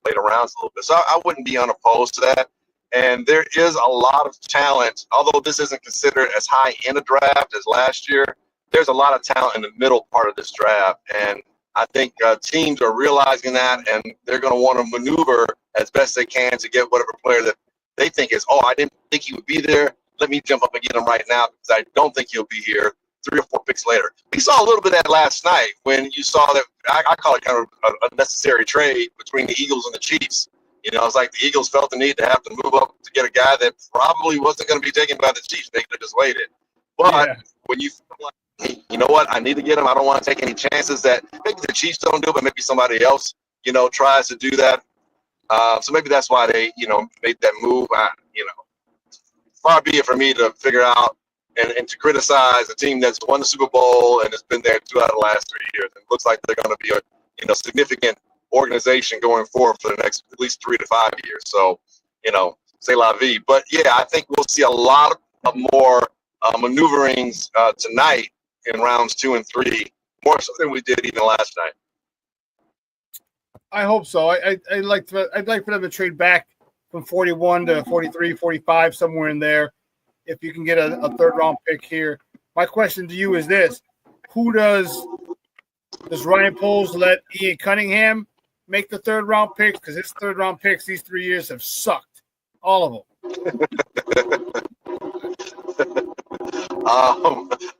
later rounds a little bit. So I wouldn't be unopposed to that. And there is a lot of talent, although this isn't considered as high in a draft as last year. There's a lot of talent in the middle part of this draft. And I think teams are realizing that, and they're going to want to maneuver as best they can to get whatever player that they think is, oh, I didn't think he would be there. Let me jump up and get him right now because I don't think he'll be here 3 or 4 picks later. We saw a little bit of that last night when you saw that, I call it kind of a necessary trade between the Eagles and the Chiefs. You know, it's like the Eagles felt the need to have to move up to get a guy that probably wasn't going to be taken by the Chiefs. They could have just waited. But when you feel like, you know what, I need to get him. I don't want to take any chances that maybe the Chiefs don't do, but maybe somebody else, you know, tries to do that. So maybe that's why they, you know, made that move. Far be it for me to figure out and to criticize a team that's won the Super Bowl and has been there 2 out of the last 3 years. It looks like they're going to be a, you know, significant organization going forward for the next at least 3 to 5 years. So, you know, c'est la vie. But yeah, I think we'll see a lot of more maneuverings tonight in rounds 2 and 3, more so than we did even last night. I hope so. I'd like for them to trade back from 41 to 43, 45, somewhere in there. If you can get a 3rd round pick here. My question to you is this: who does Ryan Poles let Ian Cunningham make the 3rd round picks? Because his 3rd round picks these 3 years have sucked, all of them.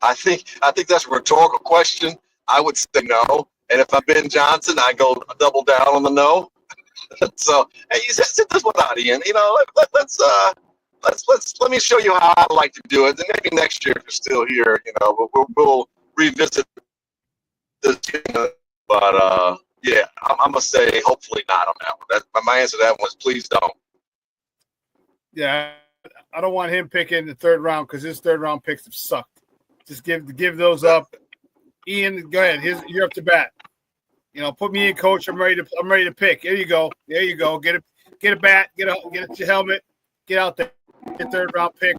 I think that's a rhetorical question. I would say no. And if I'm Ben Johnson, I go double down on the no. So, hey, you said this one out, Ian. You know, let me show you how I like to do it. Then maybe next year, if you're still here, you know, we'll revisit this. But yeah, I'm gonna say hopefully not on that one. My answer to that one is please don't. Yeah, I don't want him picking the 3rd round because his 3rd round picks have sucked. Just give those up. Ian, go ahead. You're up to bat. You know, put me in, coach. I'm ready to pick. There you go. Get a bat. Get your helmet. Get out there. Get 3rd round pick.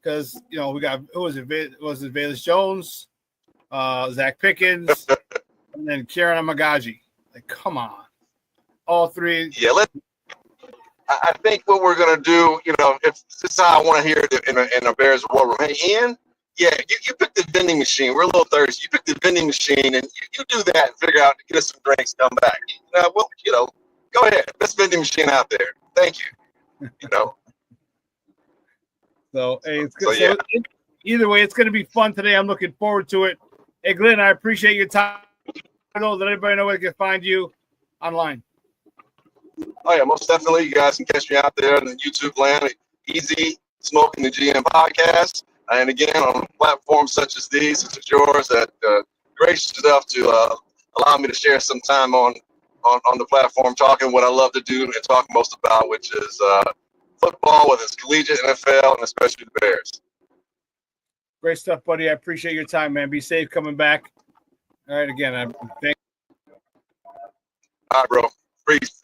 Because you know we got who was it? Was it Velus Jones, Zach Pickens, and then Kieran Amagaji? Like, come on, all 3. Yeah, I think what we're gonna do, you know, if this is how I want to hear it in a Bears war room. Hey, Ian. Yeah, you pick the vending machine. We're a little thirsty. You pick the vending machine, and you do that and figure out, get us some drinks, come back. Well, you know, go ahead. Best vending machine out there. Thank you. You know. So, hey, it's good. So either way, it's going to be fun today. I'm looking forward to it. Hey, Glenn, I appreciate your time. Let everybody know where they can find you online. Oh, yeah, most definitely. You guys can catch me out there in the YouTube land. Easy Smoking the GM podcast. And again, on platforms such as these, such as yours, that gracious enough to allow me to share some time on the platform, talking what I love to do and talk most about, which is football, whether it's collegiate, NFL, and especially the Bears. Great stuff, buddy. I appreciate your time, man. Be safe coming back. All right, again, I thank. All right, bro. Peace.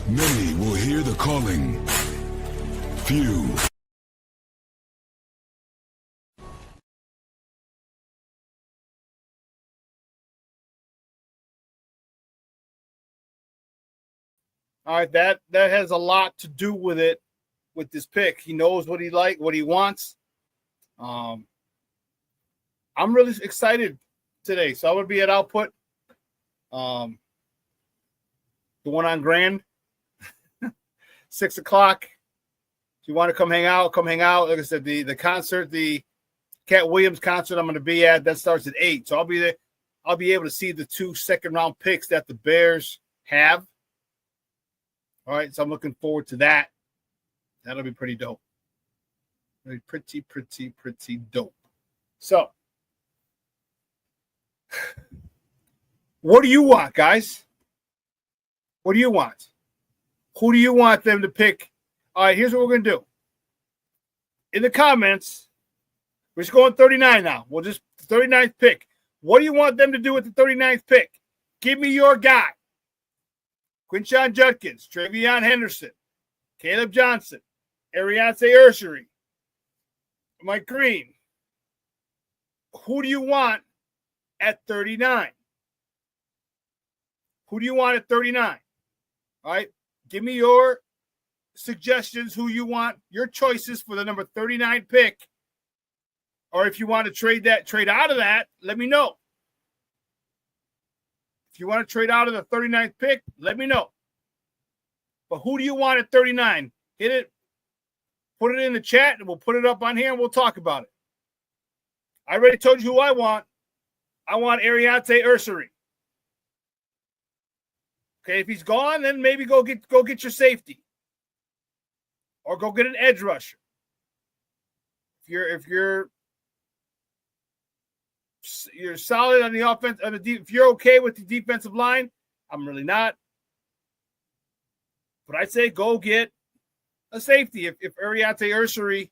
Many will hear the calling. Few. All right, that has a lot to do with it, with this pick. He knows what he likes, what he wants. I'm really excited today. So I'm going to be at Output. The one on Grand, 6 o'clock. If you want to come hang out, come hang out. Like I said, the concert, the Cat Williams concert I'm going to be at, that starts at 8. So I'll be there. I'll be able to see the 2 second-round picks that the Bears have. All right, so I'm looking forward to that. That'll be pretty dope. Pretty dope. So, what do you want, guys? What do you want? Who do you want them to pick? All right, here's what we're going to do. In the comments, we're just going 39 now. We'll just 39th pick. What do you want them to do with the 39th pick? Give me your guy. Quinshon Judkins, Travion Henderson, Caleb Johnson, Ariane Ursary, Mike Green. Who do you want at 39? Who do you want at 39? All right. Give me your suggestions, who you want, your choices for the number 39 pick. Or if you want to trade out of that, let me know. If you want to trade out of the 39th pick, let me know. But who do you want at 39? Hit it. Put it in the chat, and we'll put it up on here, and we'll talk about it. I already told you who I want. I want Ariane Ursary. Okay, if he's gone, then maybe go get your safety, or go get an edge rusher. If you're solid on the offense, if you're okay with the defensive line, I'm really not. But I'd say go get a safety if Ariane Ursary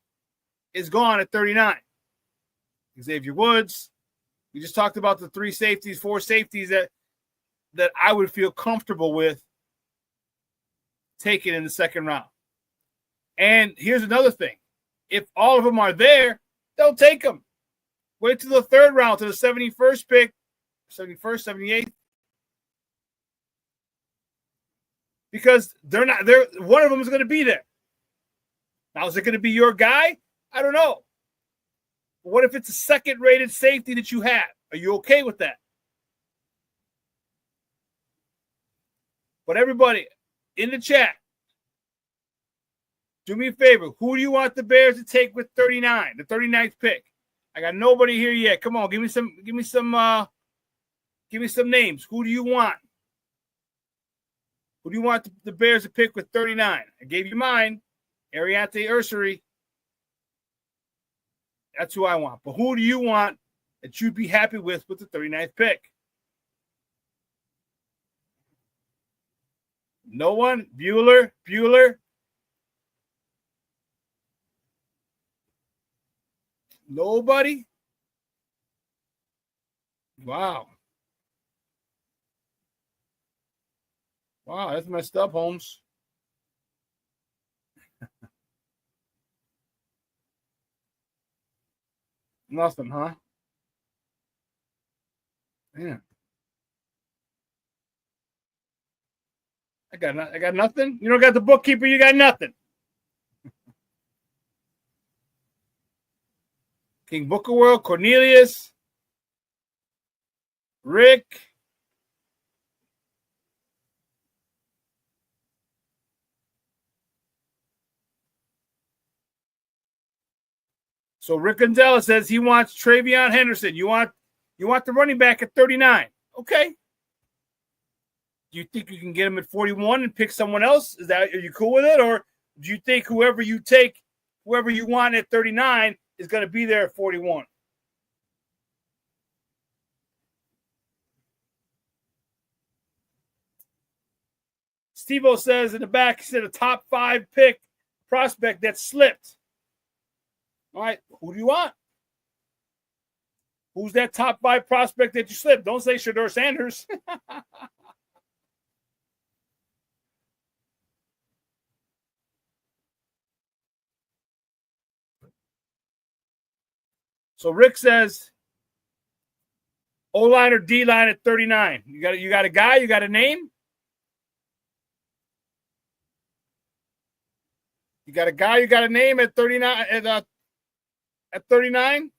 is gone at 39. Xavier Woods. We just talked about the 4 safeties that I would feel comfortable with taking in the second round. And here's another thing. If all of them are there, they'll take them. Wait till the third round, to the 71st pick, 71st, 78th. Because they're not there. One of them is going to be there. Now, is it going to be your guy? I don't know. But what if it's a second-rated safety that you have? Are you okay with that? But everybody in the chat, do me a favor. Who do you want the Bears to take with 39, the 39th pick? I got nobody here yet. Come on, give me some names. Who do you want? Who do you want the Bears to pick with 39? I gave you mine, Ariane Ursary. That's who I want. But who do you want that you'd be happy with the 39th pick? No one? Bueller? Nobody? Wow. Wow, that's messed up, Holmes. Nothing, huh? Yeah. I got nothing. You don't got the bookkeeper, you got nothing. King Booker World, Cornelius, Rick. So Rick Gonzalez says he wants Travion Henderson. You want the running back at 39. Okay. Do you think you can get him at 41 and pick someone else? Are you cool with it? Or do you think whoever you want at 39 is going to be there at 41? Steve-O says in the back, he said a top 5 pick prospect that slipped. All right, who do you want? Who's that top 5 prospect that you slipped? Don't say Shedeur Sanders. So Rick says O-line or D-line at 39. You got a guy? You got a name? You got a guy? You got a name at 39? At 39?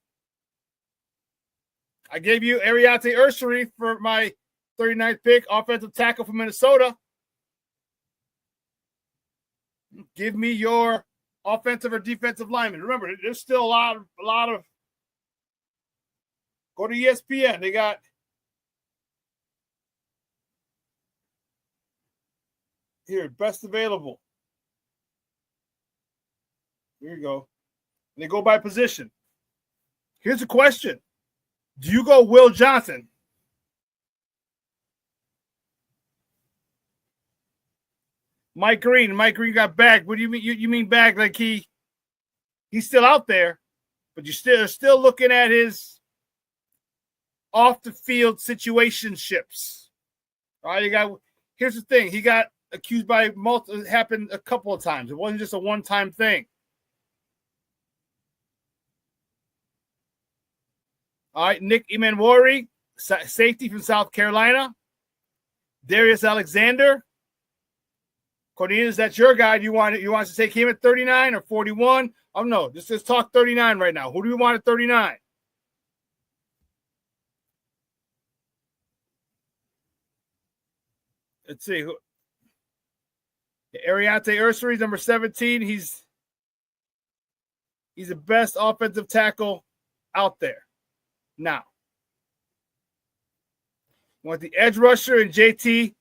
I gave you Ariane Ursary for my 39th pick, offensive tackle from Minnesota. Give me your offensive or defensive lineman. Remember, there's still a lot of. Go to ESPN. They got here best available. Here you go. They go by position. Here's a question. Do you go Will Johnson? Mike Green got back. What do you mean? You mean back like he's still out there, but you're still looking at his off the field situationships. All right, here's the thing. He got accused by it happened a couple of times. It wasn't just a one-time thing. All right, Nick Emanwari, safety from South Carolina. Darius Alexander. Cornelius, that's your guy. You want to take him at 39 or 41? Oh no, let's talk 39 right now. Who do we want at 39? Let's see. Ariante Ursary, number 17. He's the best offensive tackle out there. Now, want the edge rusher and JT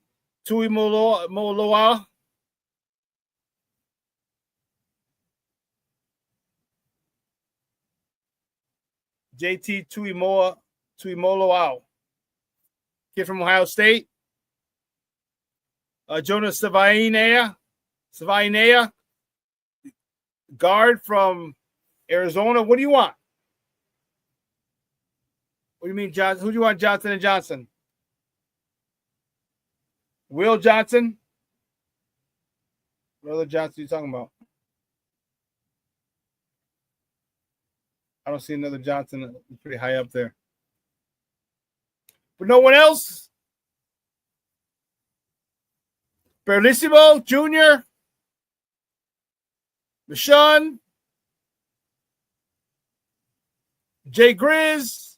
Tuimoloau. JT Tuimoloau. Kid from Ohio State. Jonah Savainea, guard from Arizona. What do you want? What do you mean, Johnson? Who do you want, Johnson and Johnson? Will Johnson? What other Johnson are you talking about? I don't see another Johnson. Pretty high up there. But no one else? Bellissimo Jr., Shawn, Jay Grizz,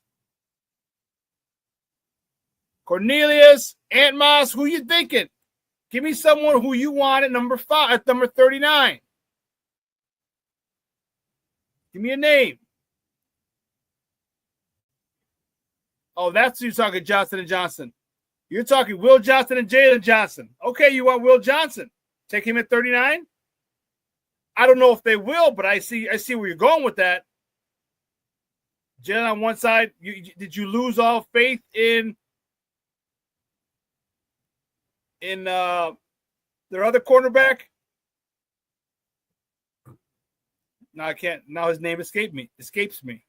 Cornelius, Ant Moss. Who you thinking? Give me someone who you want at number 39. Give me a name. Oh, that's who you're talking, Johnson and Johnson. You're talking Will Johnson and Jalen Johnson. Okay, you want Will Johnson. Take him at 39? I don't know if they will, but I see where you're going with that. Jalen on one side, did you lose all faith in their other cornerback? No, I can't. Now his name escapes me.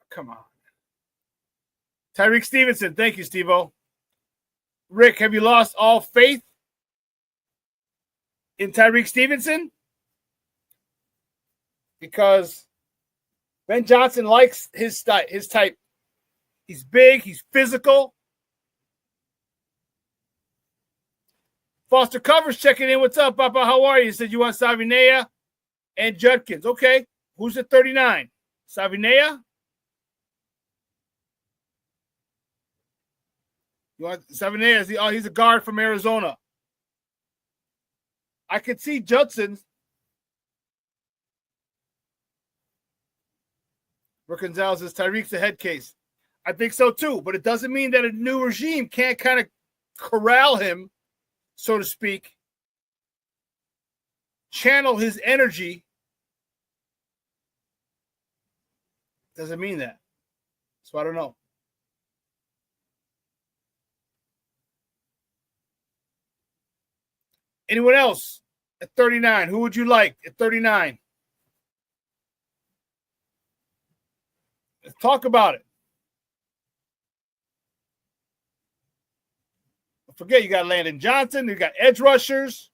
Come on. Tyreek Stevenson. Thank you, Steve-O. Rick, have you lost all faith in Tyreek Stevenson? Because Ben Johnson likes his type. He's big. He's physical. Foster Covers checking in. What's up, Papa? How are you? You said you want Savinea and Judkins. Okay. Who's at 39? Savinea? You want Savinea? He's a guard from Arizona. I could see Judson. Rick Gonzalez says Tyreek's a head case. I think so too, but it doesn't mean that a new regime can't kind of corral him, so to speak, channel his energy. Doesn't mean that. So I don't know. Anyone else at 39? Who would you like at 39? Let's talk about it. Don't forget, you got Landon Johnson. You got edge rushers.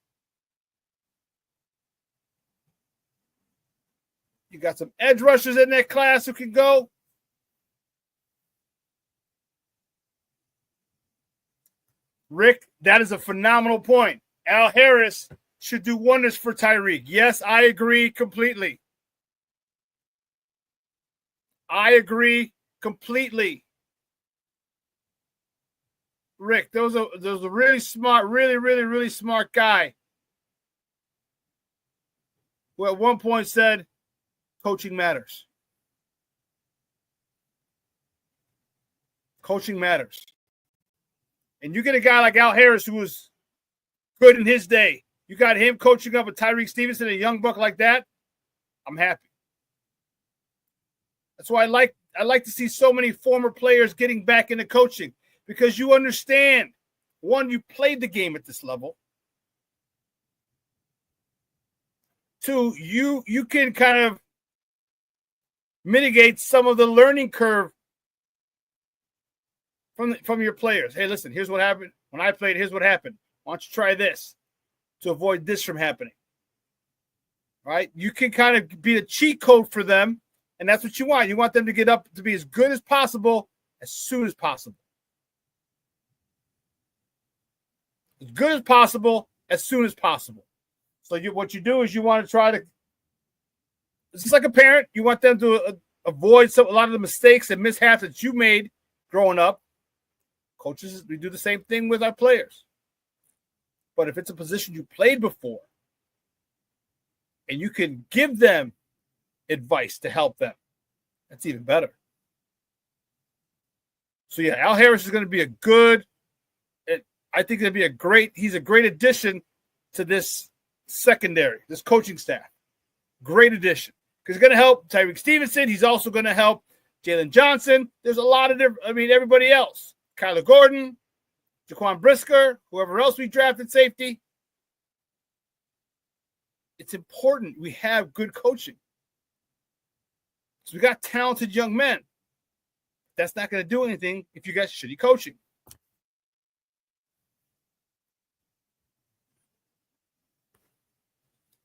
You got some edge rushers in that class who can go. Rick, that is a phenomenal point. Al Harris should do wonders for Tyreek. Yes, I agree completely. I agree completely. Rick, there was a really smart, really smart guy who at one point said, coaching matters. Coaching matters. And you get a guy like Al Harris who was good in his day. You got him coaching up with Tyreek Stevenson, a young buck like that. I'm happy. That's why I like to see so many former players getting back into coaching, because you understand, one, you played the game at this level. Two, you can kind of mitigate some of the learning curve from your players. Hey, listen, here's what happened. When I played, here's what happened. Why don't you try this to avoid this from happening? Right? You can kind of be a cheat code for them, and that's what you want. You want them to get up to be as good as possible as soon as possible. As good as possible as soon as possible. So what you do is you want to try to, it's just like a parent. You want them to avoid a lot of the mistakes and mishaps that you made growing up. Coaches, we do the same thing with our players. But if it's a position you played before and you can give them advice to help them, that's even better. So, yeah, Al Harris is going to be he's a great addition to this secondary, this coaching staff. Great addition. Because he's going to help Tyreek Stevenson. He's also going to help Jalen Johnson. There's a lot of everybody else. Kyler Gordon, Jaquan Brisker, whoever else we drafted safety. It's important we have good coaching. So we got talented young men. That's not going to do anything if you got shitty coaching.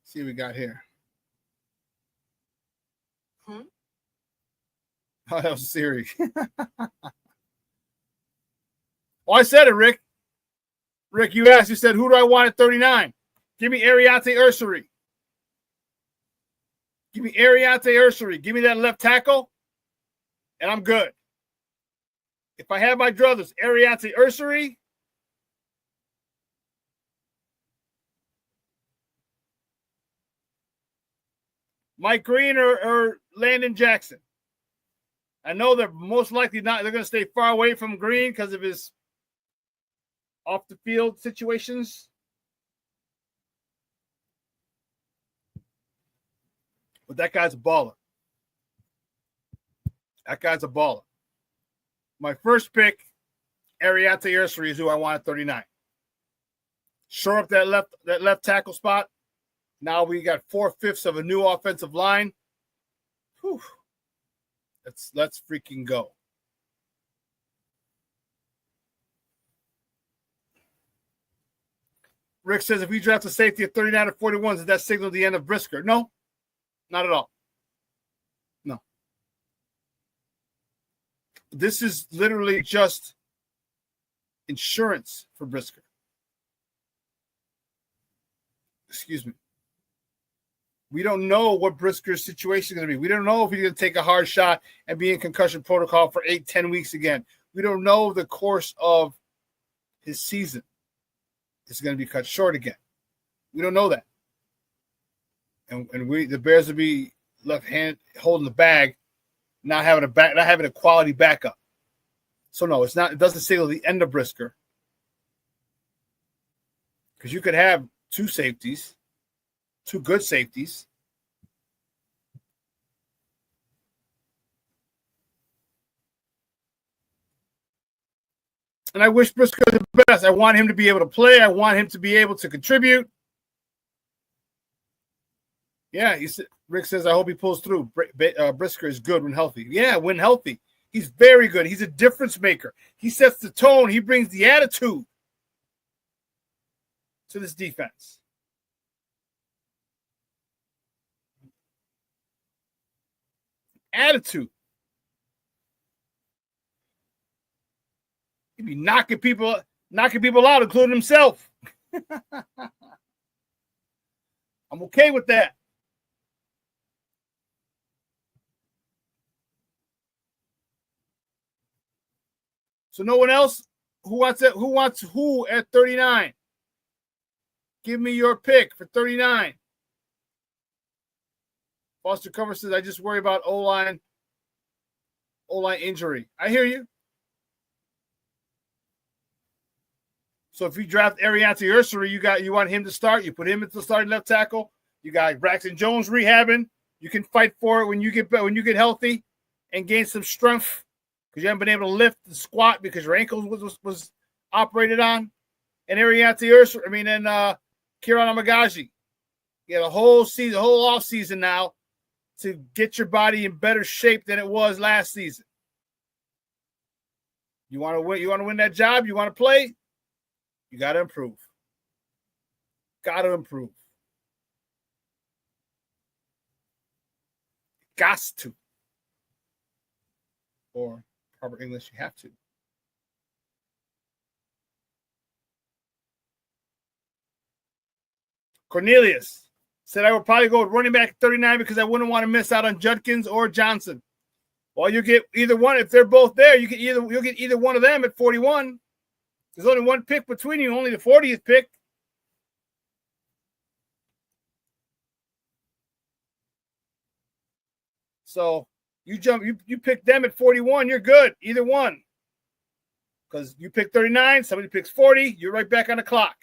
Let's see what we got here. Oh, that was Siri. Oh, I said it, Rick. Rick, you asked. You said, who do I want at 39? Give me Ariate Ursary. Give me Ariate Ursary. Give me that left tackle, and I'm good. If I have my druthers, Ariate Ursary, Mike Green or Landon Jackson. I know they're most likely not. They're going to stay far away from Green because of his off the field situations. But that guy's a baller. That guy's a baller. My first pick, Ariate Ursary, is who I want at 39. Shore up that left tackle spot. Now we got 4/5 of a new offensive line. Whew. Let's freaking go. Rick says, if we draft a safety at 39 or 41, does that signal the end of Brisker? No, not at all. No. This is literally just insurance for Brisker. Excuse me. We don't know what Brisker's situation is going to be. We don't know if he's going to take a hard shot and be in concussion protocol for 8-10 weeks again. We don't know the course of his season. It's going to be cut short again. We don't know that. And the Bears will be left hand holding the bag, not having a quality backup. So no, it doesn't signal the end of Brisker. Because you could have two good safeties. And I wish Brisker the best. I want him to be able to play. I want him to be able to contribute. Yeah, Rick says, I hope he pulls through. Brisker is good when healthy. Yeah, when healthy. He's very good. He's a difference maker. He sets the tone. He brings the attitude to this defense. Attitude. He'd be knocking people out, including himself. I'm okay with that. So no one else who wants it? Who wants who at 39? Give me your pick for 39. Foster Cover says, I just worry about O-line injury. I hear you. So if you draft Arianti Ursary, you want him to start. You put him into the starting left tackle. You got Braxton Jones rehabbing. You can fight for it when you get healthy and gain some strength because you haven't been able to lift and squat because your ankles was operated on. And Arianti Ursary, and Kieran Amagaji. You had a whole off season now to get your body in better shape than it was last season. You want to win? You want to win that job? You want to play? You got to improve. Got to improve. Got to. Or proper English, you have to. Cornelius said, I would probably go with running back 39 because I wouldn't want to miss out on Judkins or Johnson. Well, you get either one. If they're both there, you'll get either one of them at 41. There's only one pick between you, only the 40th pick. So you pick them at 41, you're good. Either one. Because you pick 39, somebody picks 40, you're right back on the clock.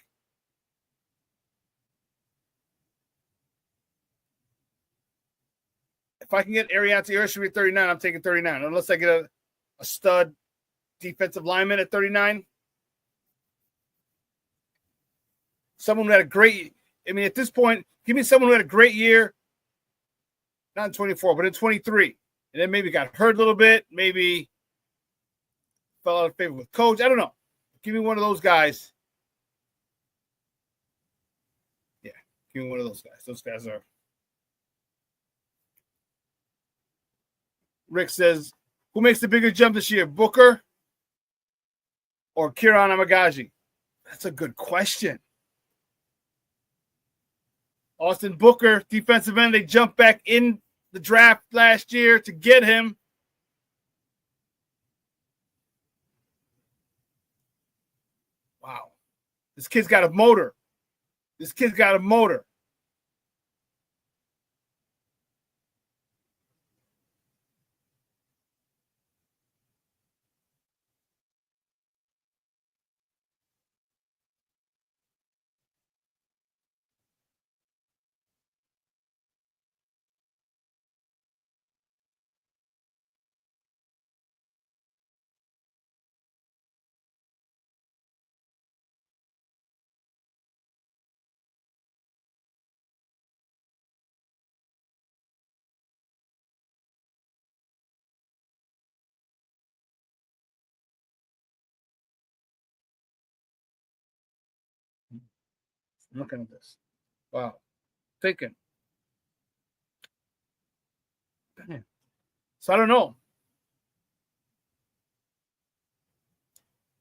If I can get Arianti Ursary at 39, I'm taking 39. Unless I get a stud defensive lineman at 39. Someone who had a great, at this point, give me someone who had a great year. Not in 24, but in 23. And then maybe got hurt a little bit. Maybe fell out of favor with coach. I don't know. Give me one of those guys. Yeah, give me one of those guys. Those guys are. Rick says, who makes the bigger jump this year, Booker or Kieran Amagaji? That's a good question. Austin Booker, defensive end, they jumped back in the draft last year to get him. Wow. This kid's got a motor. I'm looking at this. Wow. Thinking. So I don't know.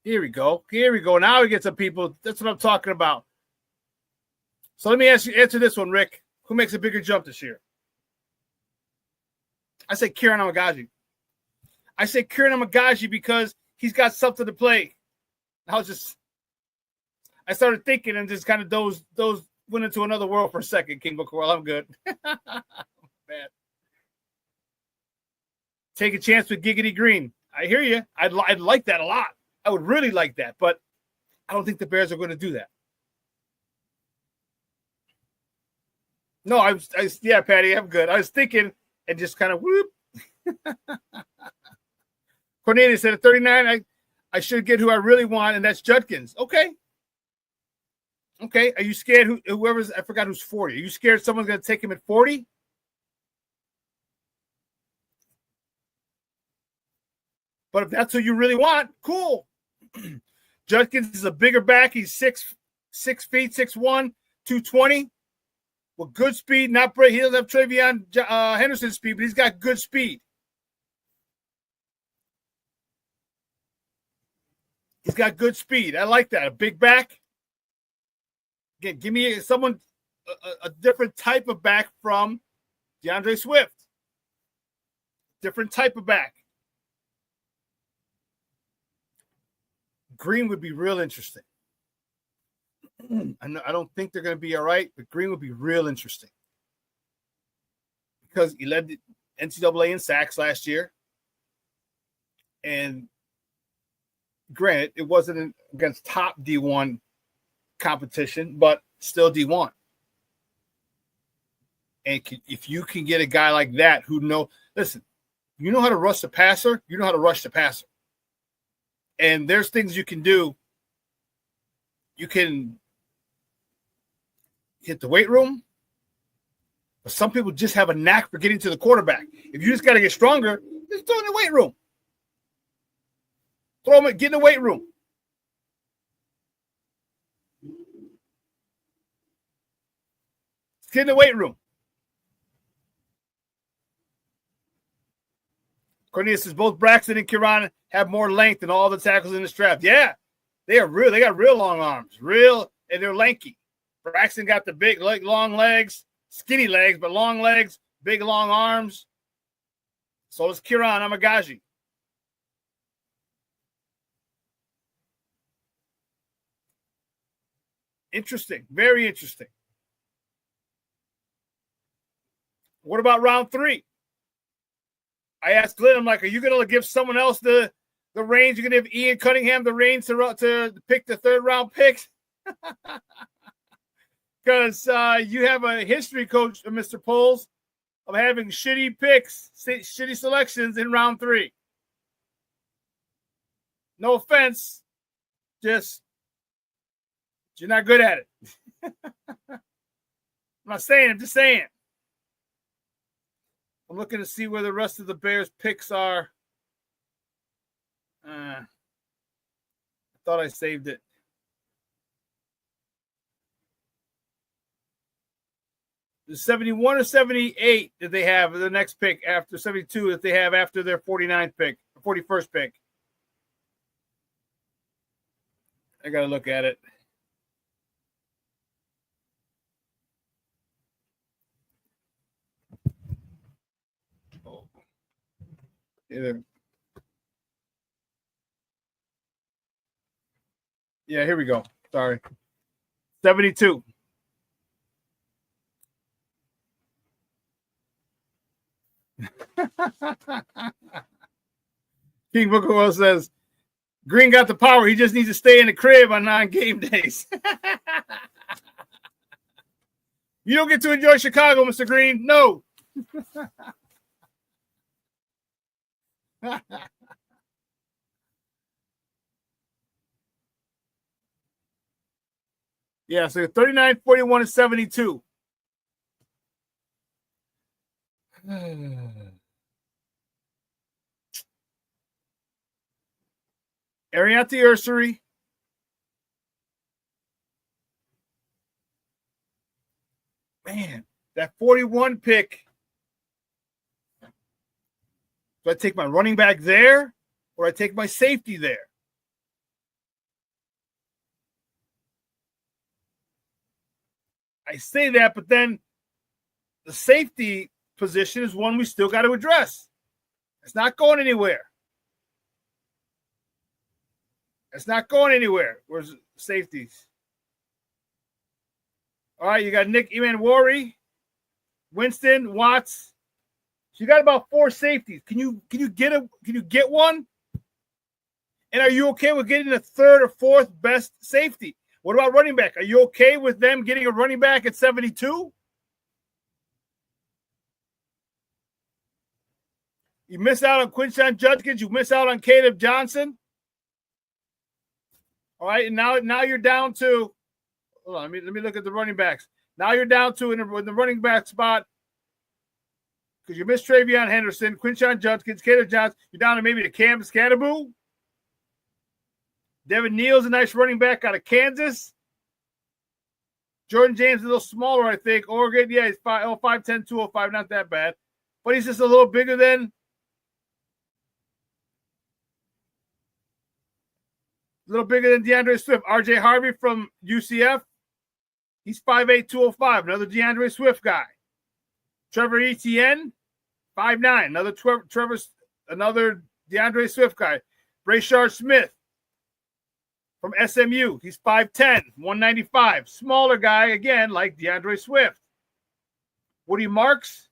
Here we go. Now we get some people. That's what I'm talking about. So let me answer this one, Rick. Who makes a bigger jump this year? I say Kieran Amagaji. I say Kieran Amagaji because he's got something to play. I started thinking and just kind of those went into another world for a second, King Booker. Well, I'm good. Man. Take a chance with Giggity Green. I hear you. I'd like that a lot. I would really like that, but I don't think the Bears are going to do that. No, yeah, Patty, I'm good. I was thinking and just kind of whoop. Cornelius said at 39, I should get who I really want, and that's Judkins. Okay. Are you scared whoever's, I forgot who's 40. Are you scared someone's going to take him at 40? But if that's who you really want, cool. Judkins is a bigger back. He's 6 feet, 6'1", 220. With good speed, not great. He doesn't have Travion Henderson's speed, but he's got good speed. He's got good speed. I like that. A big back. Again, give me someone, a different type of back from DeAndre Swift. Different type of back. Green would be real interesting. I don't think they're going to be all right, but Green would be real interesting because he led the NCAA in sacks last year. And granted, it wasn't against top D1 competition, but still D1. And if you can get a guy like that who listen, you know how to rush the passer, you know how to rush the passer. And there's things you can do. You can hit the weight room, but some people just have a knack for getting to the quarterback. If you just got to get stronger, just throw in the weight room. Get in the weight room. Get in the weight room. Cornelius says both Braxton and Kieran have more length than all the tackles in this draft. Yeah, they are real. They got real long arms, and they're lanky. Braxton got the big, long legs, skinny legs, but long legs, big, long arms. So does Kieran Amagaji. Interesting. Very interesting. What about round 3? I asked Glenn, I'm like, are you going to give someone else the range? You're going to give Ian Cunningham the range to pick the 3rd round picks? Because you have a history, Coach Mr. Poles, of having shitty picks, shitty selections in round 3. No offense, just you're not good at it. I'm not saying, I'm just saying. I'm looking to see where the rest of the Bears picks are. I thought I saved it. The 71 or 78 that they have the next pick after 72 that they have after their 49th pick, 41st pick. I got to look at it. Yeah, here we go. Sorry. 72. King Booker Will says, Green got the power. He just needs to stay in the crib on non-game days. You don't get to enjoy Chicago, Mr. Green. No. Yeah, so 39, 41, and 72. Arianti Ursary. Man, that 41 pick. Do I take my running back there or I take my safety there? I say that, but then the safety position is one we still got to address. It's not going anywhere. It's not going anywhere. Where's safeties? All right, you got Nick Emanwari, Winston, Watts. So you got about 4 safeties. Can you get one? And are you okay with getting the 3rd or 4th best safety? What about running back? Are you okay with them getting a running back at 72? You miss out on Quinshawn Judkins. You miss out on Caleb Johnson. All right, and now you're down to. Hold on, let me look at the running backs. Now you're down to in the running back spot because you missed Travion Henderson, Quinshawn Judkins, Caleb Johnson. You're down to maybe the Cam Scatterboo. Devin Neal's a nice running back out of Kansas. Jordan James is a little smaller, I think. Oregon, yeah, he's 5'10", 205, not that bad. But he's just a little bigger than DeAndre Swift. RJ Harvey from UCF. He's 5'8", 205, another DeAndre Swift guy. Trevor Etienne, 5'9", another DeAndre Swift guy. Brashard Smith from SMU. He's 5'10", 195. Smaller guy, again, like DeAndre Swift. Woody Marks,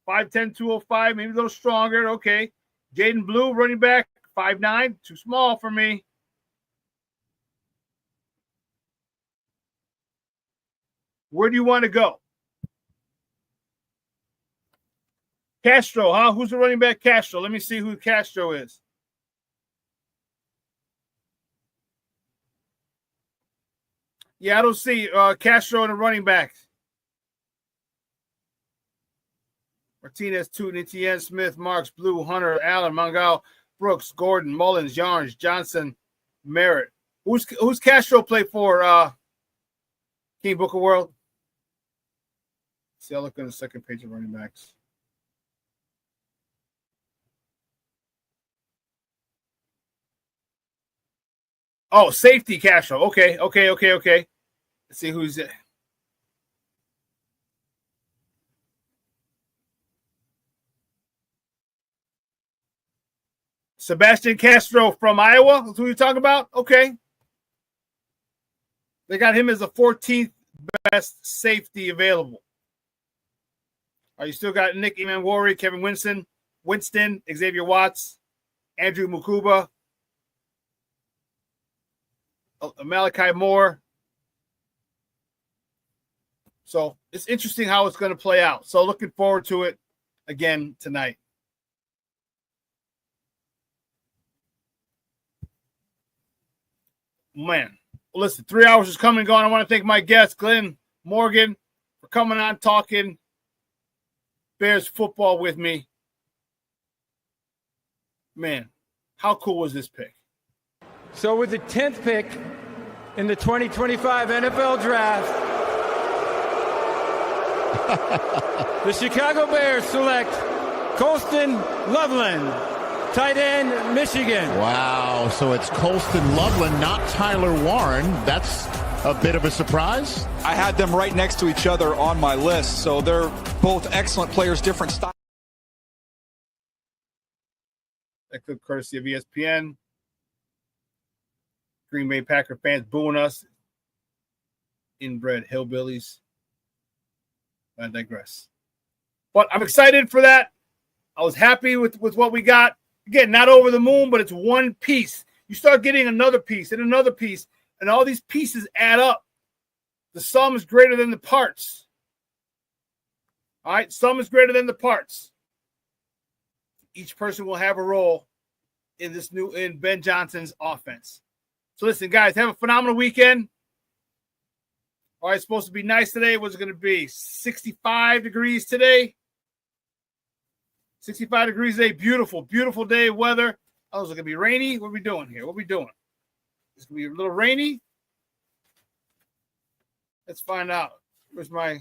5'10", 205, maybe a little stronger. Okay. Jaden Blue, running back, 5'9", too small for me. Where do you want to go? Castro, huh? Who's the running back? Castro. Let me see who Castro is. Yeah, I don't see Castro in the running backs. Martinez, Tootin, Etienne, Smith, Marks, Blue, Hunter, Allen, Mongal, Brooks, Gordon, Mullins, Yarns, Johnson, Merritt. Who's Castro play for, King Booker World? See, I'll look on the second page of running backs. Oh, safety Castro. Okay. Let's see who's it. Sebastian Castro from Iowa. That's who you're talking about? Okay. They got him as the 14th best safety available. You still got Nick Emanwari, Kevin Winston, Xavier Watts, Andrew Mukuba, Malachi Moore. So it's interesting how it's going to play out. So looking forward to it again tonight. Man, listen, 3 hours is coming and going. I want to thank my guest, Glenn Morgan, for coming on talking Bears football with me. Man, how cool was this pick? So with the 10th pick in the 2025 NFL Draft, the Chicago Bears select Colston Loveland, tight end, Michigan. Wow, so it's Colston Loveland, not Tyler Warren. That's a bit of a surprise. I had them right next to each other on my list, so they're both excellent players, different styles. That could courtesy of ESPN. Green Bay Packer fans booing us. Inbred hillbillies. I digress. But I'm excited for that. I was happy with what we got. Again, not over the moon, but it's one piece. You start getting another piece and another piece, and all these pieces add up. The sum is greater than the parts. All right? Sum is greater than the parts. Each person will have a role in Ben Johnson's offense. So listen, guys, have a phenomenal weekend. All right, it's supposed to be nice today. What's it going to be? 65 degrees today. 65 degrees today. Beautiful, beautiful day of weather. Oh, is it going to be rainy? What are we doing here? What are we doing? It's going to be a little rainy. Let's find out. Where's my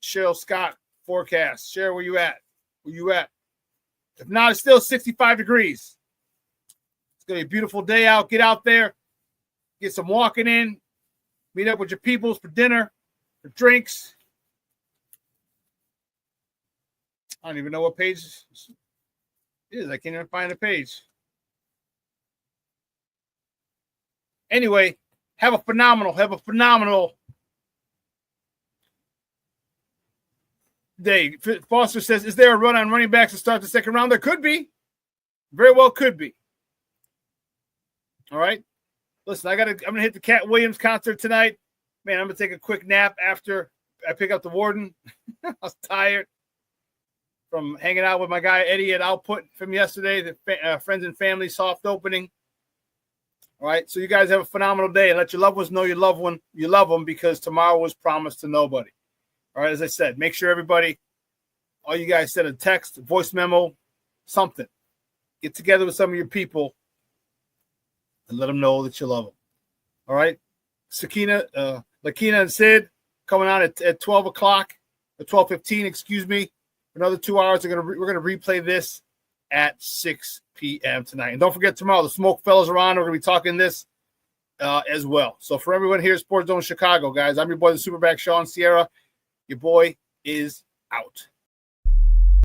Cheryl Scott forecast? Cheryl, where you at? Where you at? If not, it's still 65 degrees. It's going to be a beautiful day out. Get out there. Get some walking in. Meet up with your peoples for dinner, for drinks. I don't even know what page it is. I can't even find a page. Anyway, have a phenomenal day. Foster says, is there a run on running backs to start the second round? There could be. Very well could be. All right. Listen, I'm gonna hit the Cat Williams concert tonight. Man, I'm gonna take a quick nap after I pick up the Warden. I was tired from hanging out with my guy Eddie at Output from yesterday, the Friends and Family soft opening. All right, so you guys have a phenomenal day, and let your loved ones know you love them, because tomorrow was promised to nobody. All right, as I said, make sure everybody, all you guys send a text, voice memo, something. Get together with some of your people and let them know that you love them. All right, Lakina and Sid coming on at 12 o'clock, at 12:15, excuse me. For another 2 hours, we're gonna replay this at 6 p.m. tonight. And don't forget, tomorrow the Smoke Fellas are on. We're gonna be talking this as well. So for everyone here at Sports Zone Chicago, guys, I'm your boy, the Superback, Shawn Sierra. Your boy is out.